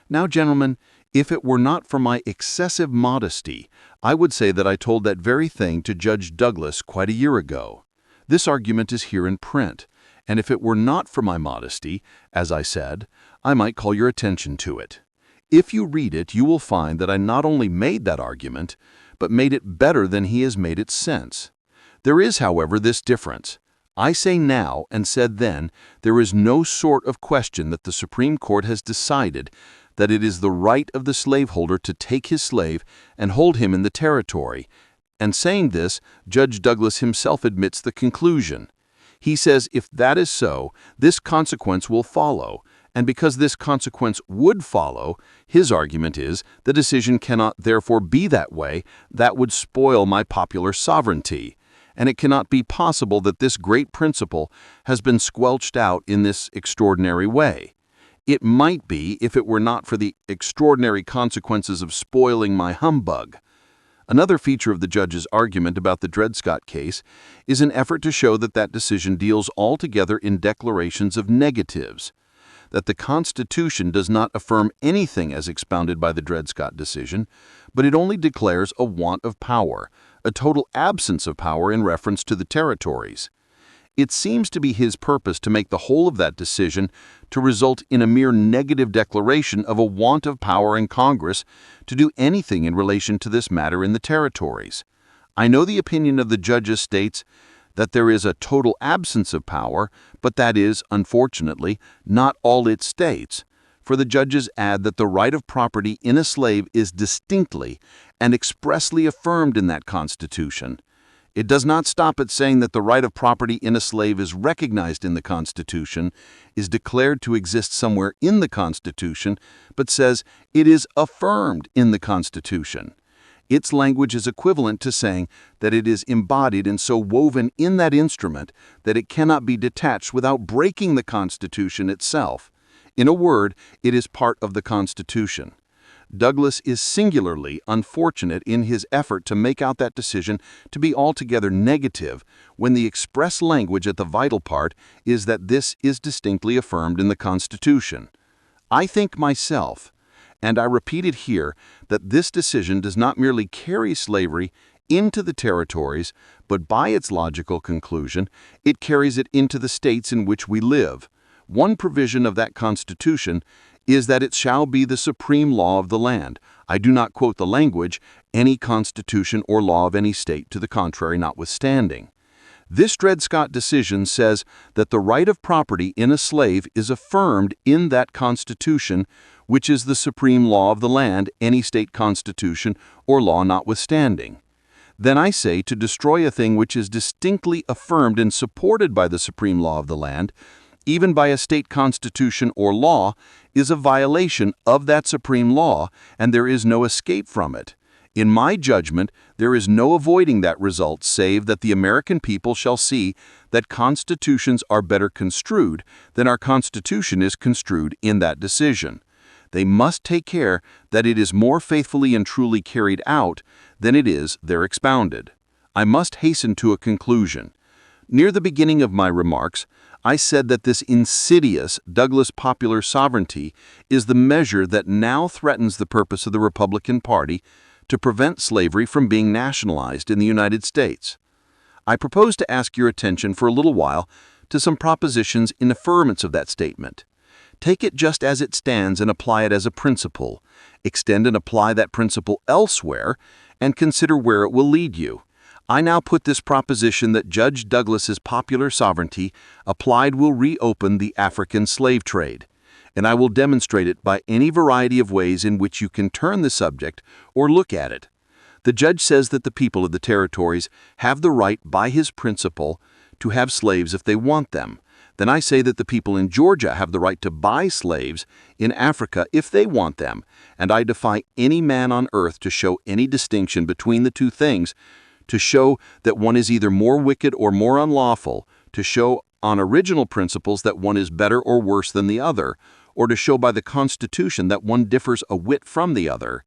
Now, gentlemen, if it were not for my excessive modesty, I would say that I told that very thing to Judge Douglas quite a year ago. This argument is here in print, and if it were not for my modesty, as I said, I might call your attention to it. If you read it, you will find that I not only made that argument, but made it better than he has made it since. There is, however, this difference. I say now, and said then, there is no sort of question that the Supreme Court has decided that it is the right of the slaveholder to take his slave and hold him in the territory. And saying this, Judge Douglas himself admits the conclusion. He says if that is so, this consequence will follow, and because this consequence would follow, his argument is the decision cannot therefore be that way. That would spoil my popular sovereignty, and it cannot be possible that this great principle has been squelched out in this extraordinary way. It might be if it were not for the extraordinary consequences of spoiling my humbug. Another feature of the judge's argument about the Dred Scott case is an effort to show that that decision deals altogether in declarations of negatives, that the Constitution does not affirm anything as expounded by the Dred Scott decision, but it only declares a want of power, a total absence of power in reference to the territories. It seems to be his purpose to make the whole of that decision to result in a mere negative declaration of a want of power in Congress to do anything in relation to this matter in the territories. I know the opinion of the judges states that there is a total absence of power, but that is, unfortunately, not all it states, for the judges add that the right of property in a slave is distinctly and expressly affirmed in that Constitution. It does not stop at saying that the right of property in a slave is recognized in the Constitution, is declared to exist somewhere in the Constitution, but says it is affirmed in the Constitution. Its language is equivalent to saying that it is embodied and so woven in that instrument that it cannot be detached without breaking the Constitution itself. In a word, it is part of the Constitution. Douglas is singularly unfortunate in his effort to make out that decision to be altogether negative, when the express language at the vital part is that this is distinctly affirmed in the Constitution. I think myself, and I repeat it here, that this decision does not merely carry slavery into the territories, but by its logical conclusion, it carries it into the states in which we live. One provision of that Constitution is that it shall be the supreme law of the land. I do not quote the language, any constitution or law of any state to the contrary notwithstanding. This Dred Scott decision says that the right of property in a slave is affirmed in that Constitution, which is the supreme law of the land, any state constitution or law notwithstanding. Then I say to destroy a thing which is distinctly affirmed and supported by the supreme law of the land, even by a state constitution or law, is a violation of that supreme law, and there is no escape from it. In my judgment, there is no avoiding that result save that the American people shall see that constitutions are better construed than our Constitution is construed in that decision. They must take care that it is more faithfully and truly carried out than it is there expounded. I must hasten to a conclusion. Near the beginning of my remarks, I said that this insidious Douglas popular sovereignty is the measure that now threatens the purpose of the Republican Party to prevent slavery from being nationalized in the United States. I propose to ask your attention for a little while to some propositions in affirmance of that statement. Take it just as it stands and apply it as a principle. Extend and apply that principle elsewhere and consider where it will lead you. I now put this proposition that Judge Douglas's popular sovereignty applied will reopen the African slave trade, and I will demonstrate it by any variety of ways in which you can turn the subject or look at it. The judge says that the people of the territories have the right by his principle to have slaves if they want them. Then I say that the people in Georgia have the right to buy slaves in Africa if they want them, and I defy any man on earth to show any distinction between the two things, to show that one is either more wicked or more unlawful, to show on original principles that one is better or worse than the other, or to show by the Constitution that one differs a whit from the other.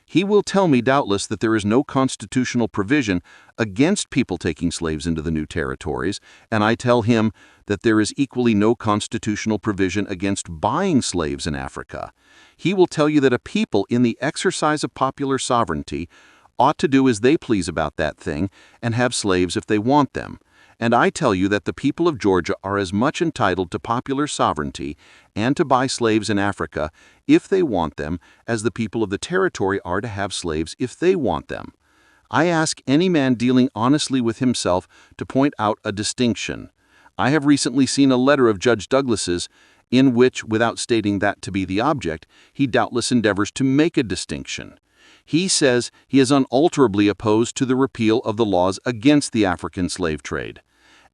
He will tell me doubtless that there is no constitutional provision against people taking slaves into the new territories, and I tell him that there is equally no constitutional provision against buying slaves in Africa. He will tell you that a people in the exercise of popular sovereignty ought to do as they please about that thing and have slaves if they want them. And I tell you that the people of Georgia are as much entitled to popular sovereignty and to buy slaves in Africa if they want them as the people of the territory are to have slaves if they want them. I ask any man dealing honestly with himself to point out a distinction. I have recently seen a letter of Judge Douglas's in which, without stating that to be the object, he doubtless endeavors to make a distinction. He says he is unalterably opposed to the repeal of the laws against the African slave trade.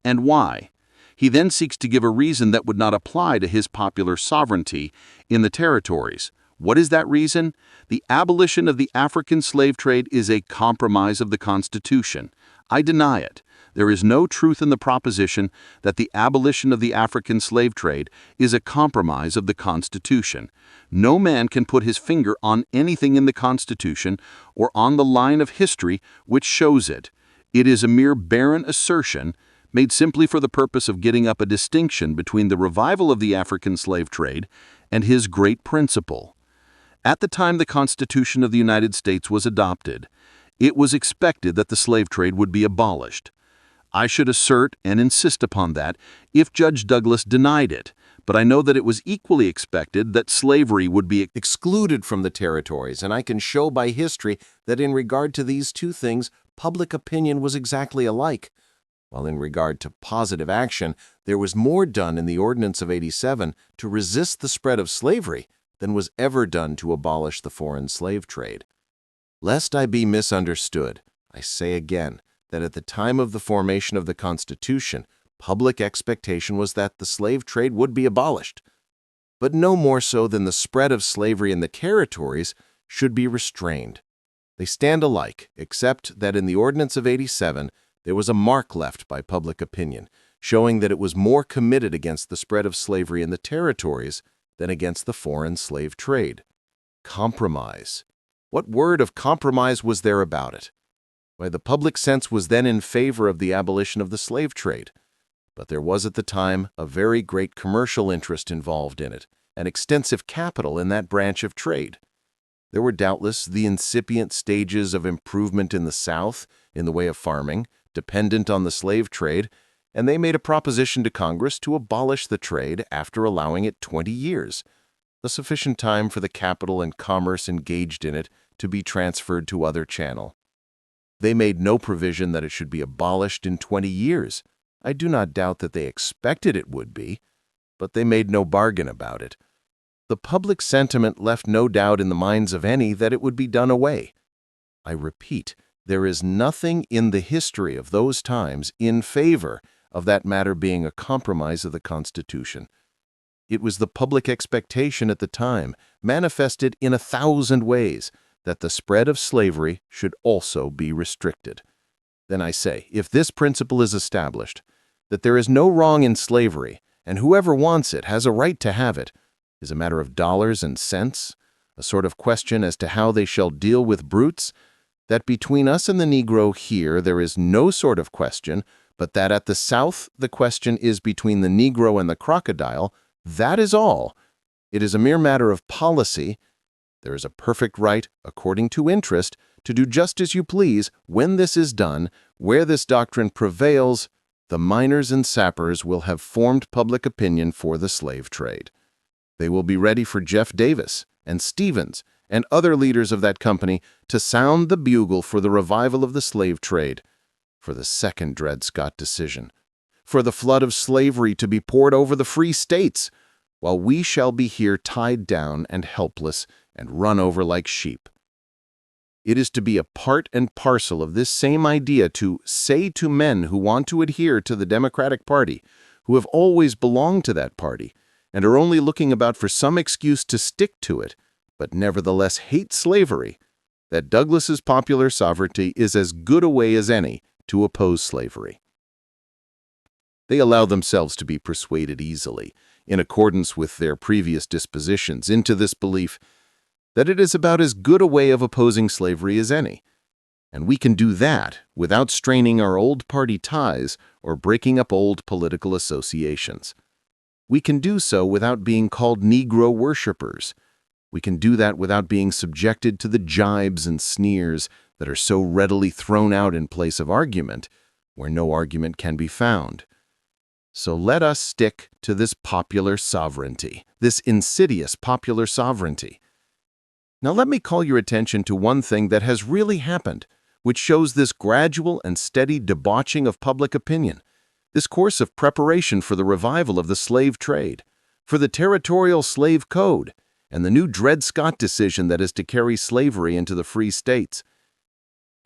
And why? He then seeks to give a reason that would not apply to his popular sovereignty in the territories. What is that reason? The abolition of the African slave trade is a compromise of the Constitution. I deny it. There is no truth in the proposition that the abolition of the African slave trade is a compromise of the Constitution. No man can put his finger on anything in the Constitution or on the line of history which shows it. It is a mere barren assertion made simply for the purpose of getting up a distinction between the revival of the African slave trade and his great principle. At the time the Constitution of the United States was adopted, it was expected that the slave trade would be abolished. I should assert and insist upon that if Judge Douglas denied it, but I know that it was equally expected that slavery would be excluded from the territories, and I can show by history that in regard to these two things, public opinion was exactly alike. While in regard to positive action, there was more done in the Ordinance of '87 to resist the spread of slavery than was ever done to abolish the foreign slave trade. Lest I be misunderstood, I say again that at the time of the formation of the Constitution, public expectation was that the slave trade would be abolished, but no more so than the spread of slavery in the territories should be restrained. They stand alike, except that in the Ordinance of '87, there was a mark left by public opinion, showing that it was more committed against the spread of slavery in the territories than against the foreign slave trade. Compromise. What word of compromise was there about it? Why, the public sense was then in favor of the abolition of the slave trade, but there was at the time a very great commercial interest involved in it, and extensive capital in that branch of trade. There were doubtless the incipient stages of improvement in the South in the way of farming, dependent on the slave trade, and they made a proposition to Congress to abolish the trade after allowing it 20 years, a sufficient time for the capital and commerce engaged in it to be transferred to other channel. They made no provision that it should be abolished in 20 years. I do not doubt that they expected it would be, but they made no bargain about it. The public sentiment left no doubt in the minds of any that it would be done away. I repeat, there is nothing in the history of those times in favor of that matter being a compromise of the Constitution. It was the public expectation at the time, manifested in 1,000 ways, that the spread of slavery should also be restricted. Then I say, if this principle is established, that there is no wrong in slavery, and whoever wants it has a right to have it, is a matter of dollars and cents, a sort of question as to how they shall deal with brutes, that between us and the Negro here there is no sort of question, but that at the South the question is between the Negro and the crocodile, that is all. It is a mere matter of policy. There is a perfect right, according to interest, to do just as you please. When this is done, where this doctrine prevails, the miners and sappers will have formed public opinion for the slave trade. They will be ready for Jeff Davis and Stevens and other leaders of that company to sound the bugle for the revival of the slave trade, for the second Dred Scott decision, for the flood of slavery to be poured over the free states, while we shall be here tied down and helpless and run over like sheep. It is to be a part and parcel of this same idea to say to men who want to adhere to the Democratic Party, who have always belonged to that party, and are only looking about for some excuse to stick to it, but nevertheless hate slavery, that Douglas's popular sovereignty is as good a way as any to oppose slavery. They allow themselves to be persuaded easily, in accordance with their previous dispositions, into this belief that it is about as good a way of opposing slavery as any, and we can do that without straining our old party ties or breaking up old political associations. We can do so without being called Negro worshippers. We can do that without being subjected to the jibes and sneers that are so readily thrown out in place of argument, where no argument can be found. So let us stick to this popular sovereignty, this insidious popular sovereignty. Now let me call your attention to one thing that has really happened, which shows this gradual and steady debauching of public opinion, this course of preparation for the revival of the slave trade, for the territorial slave code, and the new Dred Scott decision that is to carry slavery into the free states.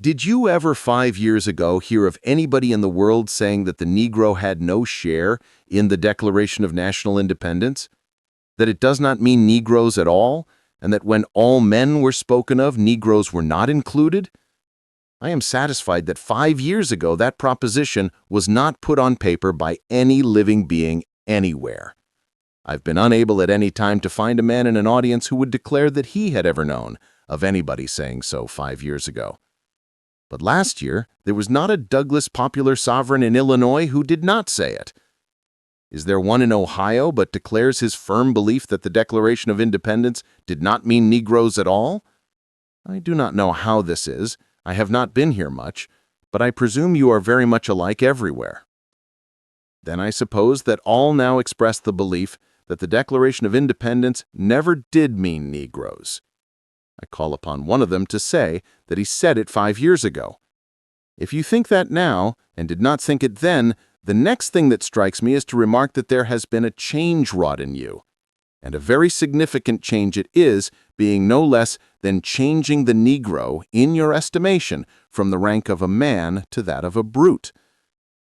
Did you ever 5 years ago hear of anybody in the world saying that the Negro had no share in the Declaration of National Independence? That it does not mean Negroes at all, and that when all men were spoken of, Negroes were not included? I am satisfied that 5 years ago that proposition was not put on paper by any living being anywhere. I've been unable at any time to find a man in an audience who would declare that he had ever known of anybody saying so 5 years ago. But last year, there was not a Douglas popular sovereign in Illinois who did not say it. Is there one in Ohio but declares his firm belief that the Declaration of Independence did not mean Negroes at all? I do not know how this is. I have not been here much, but I presume you are very much alike everywhere. Then I suppose that all now express the belief that the Declaration of Independence never did mean Negroes. I call upon one of them to say that he said it 5 years ago. If you think that now, and did not think it then, the next thing that strikes me is to remark that there has been a change wrought in you. And a very significant change it is, being no less than changing the Negro, in your estimation, from the rank of a man to that of a brute.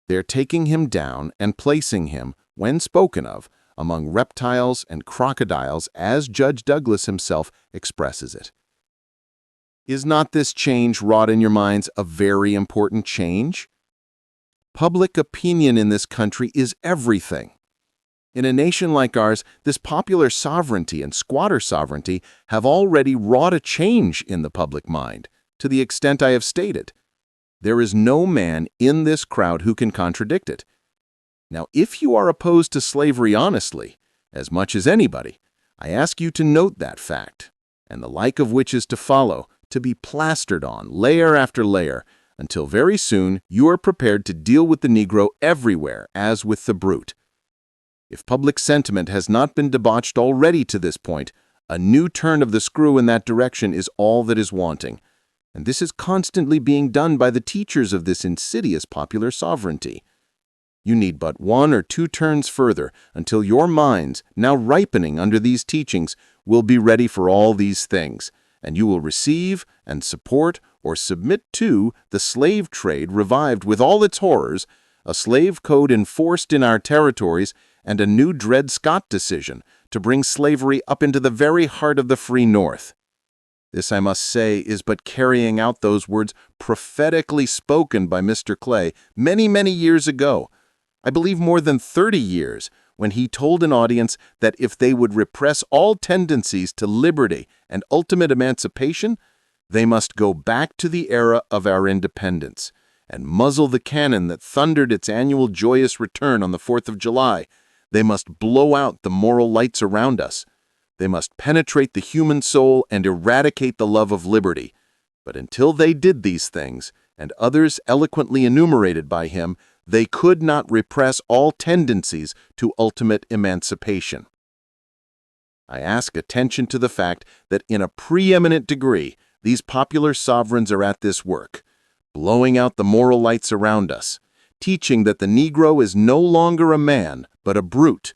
They're taking him down and placing him, when spoken of, among reptiles and crocodiles, as Judge Douglas himself expresses it. Is not this change wrought in your minds a very important change? Public opinion in this country is everything. In a nation like ours, this popular sovereignty and squatter sovereignty have already wrought a change in the public mind, to the extent I have stated. There is no man in this crowd who can contradict it. Now, if you are opposed to slavery honestly, as much as anybody, I ask you to note that fact, and the like of which is to follow, to be plastered on, layer after layer, until very soon you are prepared to deal with the Negro everywhere as with the brute. If public sentiment has not been debauched already to this point, a new turn of the screw in that direction is all that is wanting, and this is constantly being done by the teachers of this insidious popular sovereignty. You need but 1 or 2 turns further until your minds, now ripening under these teachings, will be ready for all these things, and you will receive and support or submit to the slave trade revived with all its horrors, a slave code enforced in our territories, and a new Dred Scott decision to bring slavery up into the very heart of the free North. This, I must say, is but carrying out those words prophetically spoken by Mr. Clay many, many years ago. I believe more than 30 years, when he told an audience that if they would repress all tendencies to liberty and ultimate emancipation, they must go back to the era of our independence and muzzle the cannon that thundered its annual joyous return on the 4th of July. They must blow out the moral lights around us. They must penetrate the human soul and eradicate the love of liberty. But until they did these things, and others eloquently enumerated by him, they could not repress all tendencies to ultimate emancipation. I ask attention to the fact that in a preeminent degree, these popular sovereigns are at this work, blowing out the moral lights around us, teaching that the Negro is no longer a man, but a brute,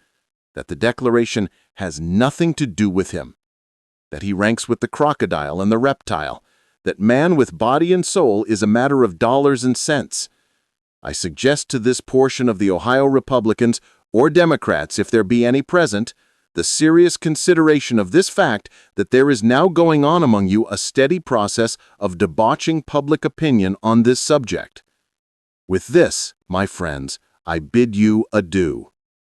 that the Declaration has nothing to do with him, that he ranks with the crocodile and the reptile, that man with body and soul is a matter of dollars and cents. I suggest to this portion of the Ohio Republicans, or Democrats if there be any present, the serious consideration of this fact that there is now going on among you a steady process of debauching public opinion on this subject. With this, my friends, I bid you adieu.